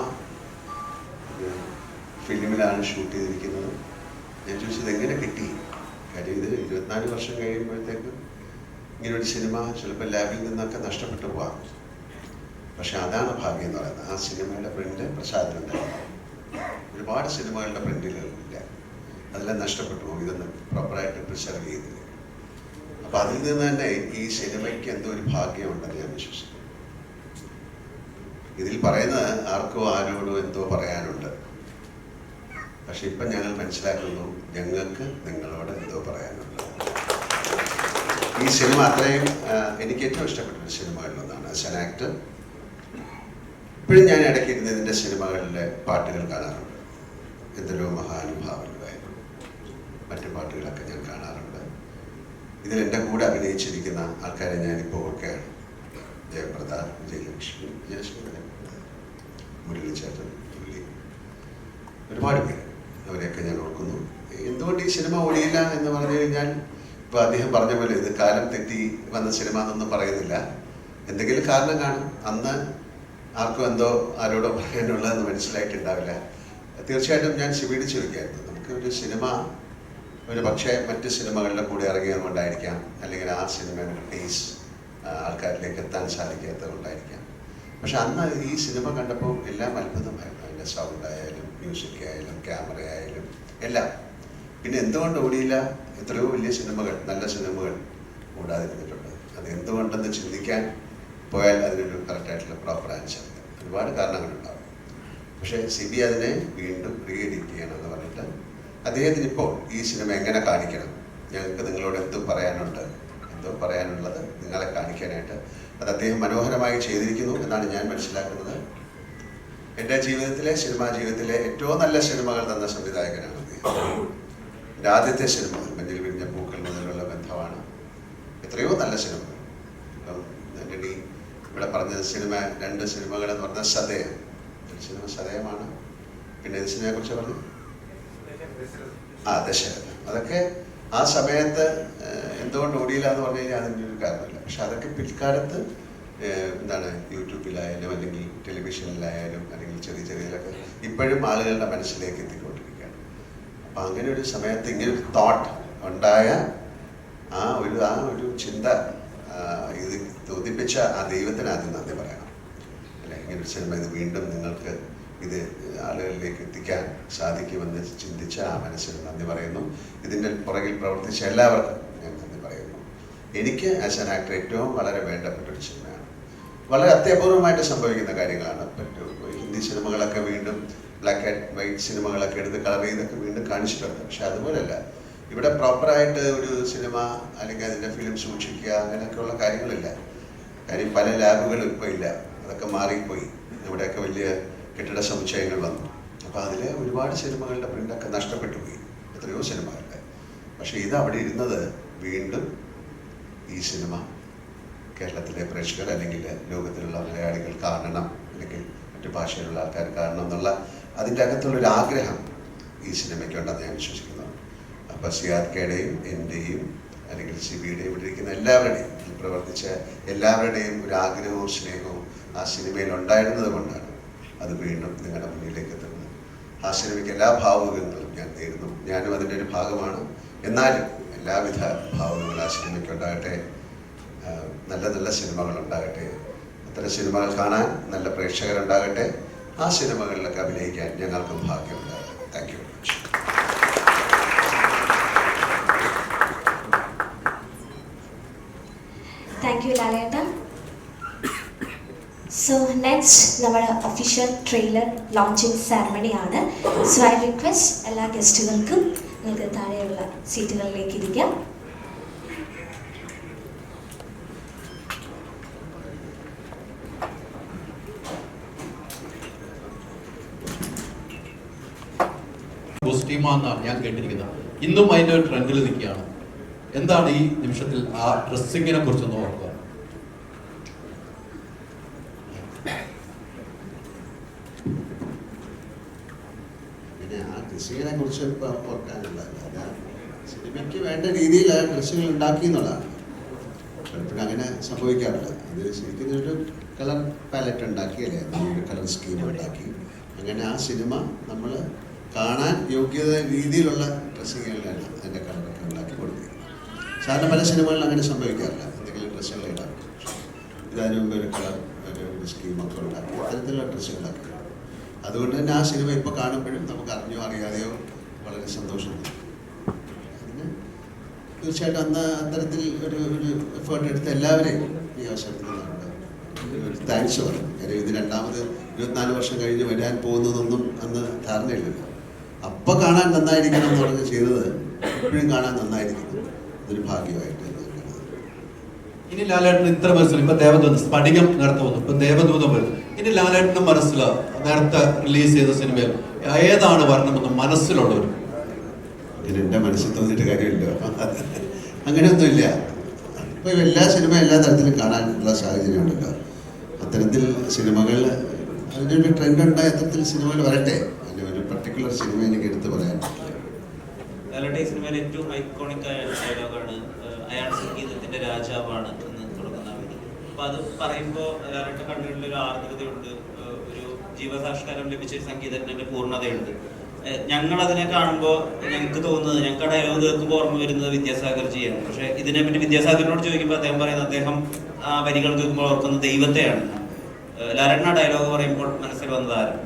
ഫിലിമിലാണ് ഷൂട്ട് ചെയ്തിരിക്കുന്നത്. ഞാൻ ചോദിച്ചത് എങ്ങനെ കിട്ടി? കാര്യം ഇത് 24 വർഷം കഴിയുമ്പോഴത്തേക്കും ഇങ്ങനൊരു സിനിമ ചിലപ്പോൾ ലാബിൽ നിന്നൊക്കെ നഷ്ടപ്പെട്ടു പോകാം. പക്ഷെ അതാണ് ഭാഗ്യം എന്ന് പറയുന്നത്. ആ സിനിമയുടെ പ്രിന്റ് പ്രസാദനുണ്ടായിരുന്നു. ഒരുപാട് സിനിമകളുടെ പ്രിന്റുകളില്ല, അതെല്ലാം നഷ്ടപ്പെട്ടു പോകും. ഇതൊന്നും പ്രോപ്പറായിട്ട് പ്രിസർവ് ചെയ്തില്ല. അപ്പം അതിൽ നിന്ന് തന്നെ ഈ സിനിമയ്ക്ക് എന്തോ ഒരു ഭാഗ്യമുണ്ടെന്ന് ഞാൻ വിശ്വസിക്കുന്നു. ഇതിൽ പറയുന്നത് ആർക്കോ ആരോടോ എന്തോ പറയാനുണ്ട്. പക്ഷെ ഇപ്പം ഞങ്ങൾ മനസ്സിലാക്കുന്നു ഞങ്ങൾക്ക് നിങ്ങളോട് എന്തോ പറയാനുണ്ട്. ഈ സിനിമ അത്രയും എനിക്ക് ഏറ്റവും ഇഷ്ടപ്പെട്ടൊരു സിനിമകളിലൊന്നാണ്. ആസ് ആൻ ആക്ടർ ഇപ്പോഴും ഞാൻ ഇടയ്ക്കിരുന്ന് ഇതിൻ്റെ സിനിമകളിലെ പാട്ടുകൾ കാണാറുണ്ട്. എന്തൊരു മഹാനുഭാവങ്ങളായിരുന്നു മറ്റു പാട്ടുകളൊക്കെ ഞാൻ കാണാറുണ്ട്. ഇതിൽ എൻ്റെ കൂടെ അഭിനയിച്ചിരിക്കുന്ന ആൾക്കാരെ ഞാനിപ്പോൾ ഓർക്കുകയാണ്. ജയപ്രദ, വിജയലക്ഷ്മി, മുരളിച്ചേട്ടൻ, ഒരുപാട് പേര്, അവരെയൊക്കെ ഞാൻ ഓർക്കുന്നു. എന്തുകൊണ്ട് ഈ സിനിമ ഓടിയില്ല എന്ന് പറഞ്ഞു കഴിഞ്ഞാൽ, ഇപ്പോൾ അദ്ദേഹം പറഞ്ഞ പോലെ ഇത് കാലം തെറ്റി വന്ന സിനിമ എന്നൊന്നും പറയുന്നില്ല. എന്തെങ്കിലും കാരണം കാണും. അന്ന് ആർക്കും എന്തോ ആരോടോ പറയാനുള്ളതെന്ന് മനസ്സിലായിട്ടുണ്ടാവില്ല. തീർച്ചയായിട്ടും ഞാൻ ശിവീട് ചോദിക്കായിരുന്നു, നമുക്ക് ഒരു സിനിമ ഒരു പക്ഷേ മറ്റ് സിനിമകളുടെ കൂടെ ഇറങ്ങിയത് കൊണ്ടായിരിക്കാം, അല്ലെങ്കിൽ ആ സിനിമയുടെ ടേസ്റ്റ് ആൾക്കാരിലേക്ക് എത്താൻ സാധിക്കാത്തത് കൊണ്ടായിരിക്കാം. പക്ഷെ അന്ന് ഈ സിനിമ കണ്ടപ്പോൾ എല്ലാം അത്ഭുതമായിരുന്നു. അതിൻ്റെ സൗണ്ട് ആയാലും മ്യൂസിക് ആയാലും ക്യാമറ ആയാലും എല്ലാം. പിന്നെ എന്തുകൊണ്ട് ഓടിയില്ല? എത്രയോ വലിയ സിനിമകൾ, നല്ല സിനിമകൾ ഓടാതിരുന്നിട്ടുണ്ട്. അത് എന്തുകൊണ്ടെന്ന് ചിന്തിക്കാൻ പോയാൽ അതിനൊരു കറക്റ്റായിട്ടുള്ള പ്രോപ്പർ ആൻസർ. ഒരുപാട് കാരണങ്ങളുണ്ടാവും. പക്ഷേ സിബി അതിനെ വീണ്ടും റീ എഡിറ്റ് ചെയ്യണമെന്ന് പറഞ്ഞിട്ട് അദ്ദേഹത്തിന് ഇപ്പോൾ ഈ സിനിമ എങ്ങനെ കാണിക്കണം, ഞങ്ങൾക്ക് നിങ്ങളോട് എന്തോ പറയാനുണ്ട്, എന്തോ പറയാനുള്ളത് നിങ്ങളെ കാണിക്കാനായിട്ട് അത് അദ്ദേഹം മനോഹരമായി ചെയ്തിരിക്കുന്നു എന്നാണ് ഞാൻ മനസ്സിലാക്കുന്നത്. എൻ്റെ ജീവിതത്തിലെ, സിനിമാ ജീവിതത്തിലെ ഏറ്റവും നല്ല സിനിമകൾ തന്ന സംവിധായകനാണ് അദ്ദേഹം. എൻ്റെ ആദ്യത്തെ സിനിമ മഞ്ഞിൽ വിരിഞ്ഞ പൂക്കൾ മുതലുള്ള ബന്ധമാണ്. എത്രയോ നല്ല സിനിമകൾ. ഇപ്പം ആൻ്റണി ഇവിടെ പറഞ്ഞ സിനിമ, 2 സിനിമകൾ എന്ന് പറഞ്ഞാൽ സതയം, ഒരു സിനിമ സതയമാണ്. പിന്നെ ഈ സിനിമയെ കുറിച്ച് പറഞ്ഞു ദശരഥ. അതൊക്കെ ആ സമയത്ത് എന്തുകൊണ്ട് ഓടിയില്ല എന്ന് പറഞ്ഞു കഴിഞ്ഞാൽ അതിൻ്റെ ഒരു കാരണമില്ല. പക്ഷെ അതൊക്കെ പിൽക്കാലത്ത് എന്താണ് യൂട്യൂബിലായാലും അല്ലെങ്കിൽ ടെലിവിഷനിലായാലും അല്ലെങ്കിൽ ചെറിയ ചെറിയതൊക്കെ ഇപ്പോഴും ആളുകളുടെ മനസ്സിലേക്ക് എത്തിക്കൊണ്ടിരിക്കുകയാണ്. അപ്പം അങ്ങനെ ഒരു സമയത്ത് ഇങ്ങനൊരു തോട്ട് ഉണ്ടായ ആ ഒരു ചിന്ത ഇത് തോന്നിപ്പിച്ച ആ ദൈവത്തിന് ആദ്യം നന്ദി പറയണം. അല്ലെ, ഇങ്ങനൊരു സിനിമ ഇത് വീണ്ടും നിങ്ങൾക്ക് ഇത് ആളുകളിലേക്ക് എത്തിക്കാൻ സാധിക്കുമെന്ന് ചിന്തിച്ച ആ മനസ്സിന് നന്ദി പറയുന്നു. ഇതിൻ്റെ പുറകിൽ പ്രവർത്തിച്ച എല്ലാവർക്കും ഞാൻ നന്ദി പറയുന്നു. എനിക്ക് ആസ് ആൻ ആക്ടർ ഏറ്റവും വളരെ വേണ്ടപ്പെട്ടൊരു സിനിമയാണ്. വളരെ അത്യപൂർവമായിട്ട് സംഭവിക്കുന്ന കാര്യങ്ങളാണ്. ഹിന്ദി സിനിമകളൊക്കെ വീണ്ടും ബ്ലാക്ക് ആൻഡ് വൈറ്റ് സിനിമകളൊക്കെ എടുത്ത് കളർ ചെയ്തൊക്കെ വീണ്ടും കാണിച്ചിട്ടുണ്ട്. പക്ഷെ അതുപോലെയല്ല, ഇവിടെ പ്രോപ്പറായിട്ട് ഒരു സിനിമ അല്ലെങ്കിൽ അതിൻ്റെ ഫിലിം സൂക്ഷിക്കുക അങ്ങനെയൊക്കെയുള്ള കാര്യങ്ങളില്ല. കാര്യം പല ലാബുകളും ഇപ്പോൾ ഇല്ല, അതൊക്കെ മാറിപ്പോയി. ഇവിടെയൊക്കെ വലിയ കെട്ടിട സമുച്ചയങ്ങൾ വന്നു. അപ്പോൾ അതിൽ ഒരുപാട് സിനിമകളുടെ പ്രിൻ്റൊക്കെ നഷ്ടപ്പെട്ടു പോയി, എത്രയോ സിനിമകളുടെ. പക്ഷേ ഇത് അവിടെ ഇരുന്നത് വീണ്ടും ഈ സിനിമ കേരളത്തിലെ പ്രേക്ഷകർ അല്ലെങ്കിൽ ലോകത്തിലുള്ള മലയാളികൾ കാണണം, അല്ലെങ്കിൽ മറ്റു ഭാഷയിലുള്ള ആൾക്കാർ കാണണം എന്നുള്ള അതിൻ്റെ അകത്തുള്ളൊരു ആഗ്രഹം ഈ സിനിമയ്ക്കുണ്ടെന്ന് ഞാൻ വിശ്വസിക്കുന്നു. അപ്പോൾ സിയാർക്കയുടെയും എൻ്റെയും അല്ലെങ്കിൽ സിബിയുടെയും ഇവിടെ ഇരിക്കുന്ന എല്ലാവരുടെയും, ഇതിൽ പ്രവർത്തിച്ച എല്ലാവരുടെയും ഒരു ആഗ്രഹവും സ്നേഹവും ആ സിനിമയിൽ ഉണ്ടായിരുന്നത് കൊണ്ടാണ് അത് വീണ്ടും നിങ്ങളുടെ മുന്നിലേക്ക് എത്തുന്നത്. ആ സിനിമയ്ക്ക് എല്ലാ ഭാവുകങ്ങളും ഞാൻ നേരുന്നു. ഞാനും അതിൻ്റെ ഒരു ഭാഗമാണ്. എന്നാലും എല്ലാവിധ ഭാവുകങ്ങളും ആ സിനിമയ്ക്ക് ഉണ്ടാകട്ടെ. നല്ല നല്ല സിനിമകൾ ഉണ്ടാകട്ടെ. അത്തരം സിനിമകൾ കാണാൻ നല്ല പ്രേക്ഷകരുണ്ടാകട്ടെ. ആ സിനിമകളിലൊക്കെ അഭിനയിക്കാൻ ഞങ്ങൾക്കും ഭാഗ്യമുണ്ടാകട്ടെ. Thank you very much. Thank you ലാലേട്ട. സോ നെക്സ്റ്റ് നമ്മുടെ ഒഫീഷ്യൽ ട്രെയിലർ ലോഞ്ചിങ് സെറമണി ആണ്. സോ ഐ റിക്വസ്റ്റ് എല്ലാ ഗസ്റ്റുകൾക്കും നിങ്ങൾക്ക് താഴെയുള്ള സീറ്റുകളിലേക്ക് ഇരിക്കാം. കോസ്റ്റ്യൂമാണെന്നാണ് ഞാൻ കേട്ടിരിക്കുന്നത്. ഇന്നും അതിൻ്റെ ഒരു ട്രെൻഡിൽ നിൽക്കുകയാണ്. എന്താണ് ഈ നിമിഷത്തിൽ ആ ഡ്രസ്സിങ്ങിനെ കുറിച്ചൊന്ന് ഓർക്കുക? ഡ്രസ്സിങ്ങിനെ കുറിച്ച് ഇപ്പോൾ ഓർക്കാനുണ്ടായില്ല. ഞാൻ സിനിമയ്ക്ക് വേണ്ട രീതിയിൽ ആ ഡ്രസ്സുകൾ ഉണ്ടാക്കി എന്നുള്ളതാണ്. പലപ്പോഴും അങ്ങനെ സംഭവിക്കാറില്ല. ഇത് ശരിക്കും ഒരു കളർ പാലറ്റ് ഉണ്ടാക്കി, അല്ലേ, ഒരു കളർ സ്കീം ഉണ്ടാക്കി, അങ്ങനെ ആ സിനിമ നമ്മൾ കാണാൻ യോഗ്യത രീതിയിലുള്ള ഡ്രസ്സിങ്ങുകളാണ് അതിൻ്റെ കളറൊക്കെ ഉണ്ടാക്കി കൊടുക്കുന്നത്. സാധാരണ പല സിനിമകളിലും അങ്ങനെ സംഭവിക്കാറില്ല. എന്തെങ്കിലും ഡ്രസ്സുകൾ ഇടാം, ഇതിനു മുമ്പ് ഒരു കളർ ഒരു സ്കീമൊക്കെ ഉണ്ടാക്കി അത്തരത്തിലുള്ള ഡ്രസ്സുകളാക്കി. അതുകൊണ്ട് തന്നെ ആ സിനിമ ഇപ്പോൾ കാണുമ്പോഴും നമുക്ക് അറിഞ്ഞോ അറിയാതെയോ വളരെ സന്തോഷം തോന്നും. അതിന് തീർച്ചയായിട്ടും അന്ന് അത്തരത്തിൽ ഒരു എഫേർട്ട് എടുത്ത എല്ലാവരെയും ഈ അവസരത്തിൽ ഒരു താങ്ക്സ് പറയും. കാര്യം ഇത് രണ്ടാമത് 24 വർഷം കഴിഞ്ഞ് വരാൻ പോകുന്നതൊന്നും അന്ന് ധാരണയില്ലല്ലോ. അപ്പം കാണാൻ നന്നായിരിക്കണം എന്ന് പറഞ്ഞ് ചെയ്തത് ഇപ്പോഴും കാണാൻ നന്നായിരിക്കണം. ഇതൊരു ഭാഗ്യമായിട്ട്. ഇനി ലാലേട്ടൻ ഇത്ര മനസ്സിൽ ഇപ്പൊ ദേവദൂതം സ്ഫടികം നേരത്തെ വന്നു, ഇപ്പൊ ദേവദൂതം വരും. ഇനി ലാലേട്ടന്റെ മനസ്സിൽ നേരത്തെ റിലീസ് ചെയ്ത സിനിമയിൽ ഏതാണ് വരണമെന്ന് മനസ്സിലുള്ളവർ? എൻ്റെ മനസ്സിൽ തോന്നിയിട്ട് കാര്യമില്ല. അങ്ങനെയൊന്നുമില്ല. ഇപ്പോൾ എല്ലാ സിനിമ എല്ലാ തരത്തിലും കാണാനുള്ള സാഹചര്യം ഉണ്ടല്ലോ. അത്തരത്തിൽ സിനിമകൾ അതിനൊരു ട്രെൻഡ് ഉണ്ടായ അത്തരത്തിൽ സിനിമകൾ വരട്ടെ. അതിന് ഒരു പർട്ടിക്കുലർ സിനിമ എനിക്ക് എടുത്ത് പറയാൻ പറ്റില്ല. ലാലേട്ടൻ സിനിമയിൽ ഏറ്റവും ഐക്കോണിക് ആയ ഡയലോഗാണ് അയാൾ സംഗീതത്തിന്റെ രാജാവാണ് എന്ന് തുടങ്ങുന്ന വരി. അപ്പൊ അത് പറയുമ്പോൾ ലാലേട്ടൻ കണ്ണുകളിൽ ഒരു ആർദ്രതയുണ്ട്, ഒരു ജീവസാക്ഷാത്കാരം ലഭിച്ച ഒരു സംഗീതജ്ഞന്റെ പൂർണ്ണതയുണ്ട്. ഞങ്ങൾ അതിനെ കാണുമ്പോൾ ഞങ്ങൾക്ക് തോന്നുന്നത്, ഞങ്ങൾക്ക് ആ ഡയലോഗ് കേൾക്കുമ്പോൾ ഓർമ്മ വരുന്നത് വിദ്യാസാഗർജിയാണ്. പക്ഷെ ഇതിനെപ്പറ്റി വിദ്യാസാഗറിനോട് ചോദിക്കുമ്പോൾ അദ്ദേഹം പറയുന്നത് അദ്ദേഹം ആ വരികൾ കേൾക്കുമ്പോൾ ഓർക്കുന്നത് ദൈവത്തെയാണ്. ലാലേട്ടൻ ആ ഡയലോഗ് പറയുമ്പോൾ മനസ്സിൽ വന്നത് ആരാണ്?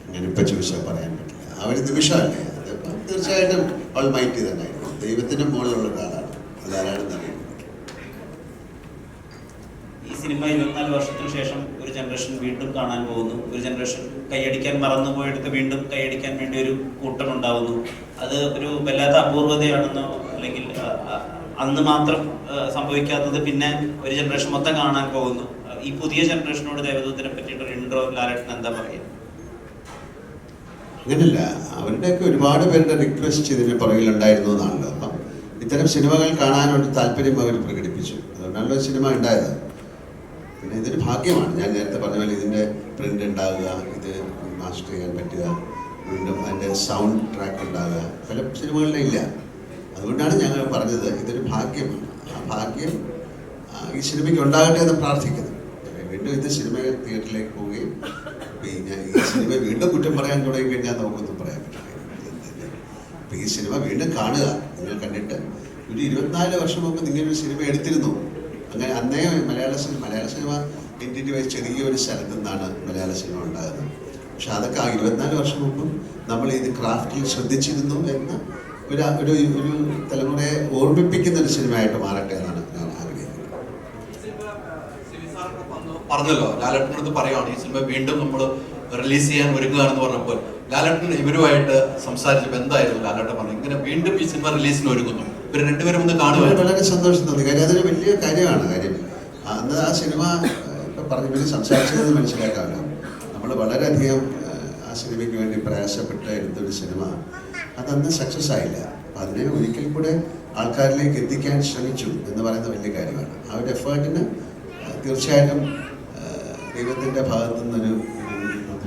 അങ്ങനെ ഇപ്പം ചോദിച്ചാൽ പറയാൻ പറ്റില്ല. ആ ഒരു നിമിഷമല്ലേ, അതിപ്പോൾ തീർച്ചയായിട്ടും ഓൾമൈറ്റി തന്നെ ദൈവത്തിൻ്റെ മുകളിലുള്ള ഒരാളാണ്. അതാരാണെന്ന് അറിയുന്നത്. ഈ സിനിമ 24 വർഷത്തിന് ശേഷം ഒരു ജനറേഷൻ വീണ്ടും കാണാൻ പോകുന്നു. ഒരു ജനറേഷൻ കൈയടിക്കാൻ മറന്നുപോയെടുത്ത് വീണ്ടും കൈയടിക്കാൻ വേണ്ടി ഒരു കൂട്ടം ഉണ്ടാവുന്നു. അത് ഒരു വല്ലാത്ത അപൂർവതയാണെന്നോ അല്ലെങ്കിൽ അന്ന് മാത്രം സംഭവിക്കാത്തത് പിന്നെ ഒരു ജനറേഷൻ മൊത്തം കാണാൻ പോകുന്നു. ഈ പുതിയ ജനറേഷനോട് ദേവദൂതനെ പറ്റിയിട്ടൊരു ഇൻട്രോ ലാലേട്ടൻ എന്താ പറയുക? അങ്ങനെയല്ല, അവരുടെയൊക്കെ ഒരുപാട് പേരുടെ റിക്വസ്റ്റ് ഇതിന് പുറകിലുണ്ടായിരുന്നു എന്നാണല്ലോ. അപ്പം ഇത്തരം സിനിമകൾ കാണാനൊരു താല്പര്യം അവർ പ്രകടിപ്പിച്ചു. അതുകൊണ്ടാണല്ലോ സിനിമ ഉണ്ടായത്. പിന്നെ ഇതൊരു ഭാഗ്യമാണ്. ഞാൻ നേരത്തെ പറഞ്ഞ പോലെ ഇതിൻ്റെ പ്രിൻ്റ് ഉണ്ടാകുക, ഇത് മാസ്റ്റർ ചെയ്യാൻ പറ്റുക, വീണ്ടും അതിൻ്റെ സൗണ്ട് ട്രാക്ക് ഉണ്ടാകുക, പല സിനിമകളിലും ഇല്ല. അതുകൊണ്ടാണ് ഞങ്ങൾ പറഞ്ഞത് ഇതൊരു ഭാഗ്യമാണ്. ആ ഭാഗ്യം ഈ സിനിമയ്ക്ക് ഉണ്ടാകട്ടെ എന്ന് പ്രാർത്ഥിക്കുന്നു. വീണ്ടും ഇത് സിനിമ തിയേറ്ററിലേക്ക് പോവുകയും പിന്നെ ഈ സിനിമ വീണ്ടും കുറ്റം പറയാൻ തുടങ്ങി കഴിഞ്ഞാൽ നമുക്കൊന്നും പറയാൻ പറ്റില്ല. അപ്പം ഈ സിനിമ വീണ്ടും കാണുക. നിങ്ങൾ കണ്ടിട്ട് ഒരു 24 വർഷം മുമ്പ് നിങ്ങളൊരു സിനിമ എടുത്തിരുന്നു. അങ്ങനെ അന്നേ മലയാള സിനിമ എൻറ്റിറ്റി വൈസ് ചെറിയൊരു സ്ഥലത്തു നിന്നാണ് മലയാള സിനിമ ഉണ്ടാകുന്നത്. പക്ഷെ അതൊക്കെ ആ 24 വർഷം മുമ്പും നമ്മൾ ഇത് ക്രാഫ്റ്റിൽ ശ്രദ്ധിച്ചിരുന്നു എന്ന ഒരു തലമുറയെ ഓർമ്മിപ്പിക്കുന്ന ഒരു സിനിമയായിട്ട് മാറട്ടെ എന്നാണ് ഞാൻ ആഗ്രഹിക്കുന്നത്. പറഞ്ഞല്ലോ, ലാലേട്ടനടുത്ത് പറയുകയാണ് ഈ സിനിമ വീണ്ടും നമ്മൾ റിലീസ് ചെയ്യാൻ ഒരുങ്ങുകയാണെന്ന് പറഞ്ഞപ്പോൾ ലാലേട്ടൻ ഇവരുമായിട്ട് സംസാരിച്ചപ്പോൾ എന്തായിരുന്നു ലാലേട്ടൻ പറഞ്ഞു ഇങ്ങനെ വീണ്ടും ഈ സിനിമ റിലീസിന് ഒരുങ്ങുന്നു, ഇവർ രണ്ടുപേരും ഒന്ന് കാണുക? വളരെ സന്തോഷം തോന്നി. കാര്യം അതൊരു വലിയ കാര്യമാണ്. കാര്യം അന്ന് ആ സിനിമ ഇപ്പം പറഞ്ഞ സംസാരിച്ചത് മനസ്സിലാക്കാമല്ലോ. നമ്മൾ വളരെയധികം ആ സിനിമയ്ക്ക് വേണ്ടി പ്രയാസപ്പെട്ട് എടുത്തൊരു സിനിമ അതന്ന് സക്സസ് ആയില്ല. അപ്പം അതിനെ ഒരിക്കൽ കൂടെ ആൾക്കാരിലേക്ക് എത്തിക്കാൻ ശ്രമിച്ചു എന്ന് പറയുന്നത് വലിയ കാര്യമാണ്. ആ ഒരു എഫേർട്ടിന് തീർച്ചയായിട്ടും ദൈവത്തിൻ്റെ ഭാഗത്തു നിന്നൊരു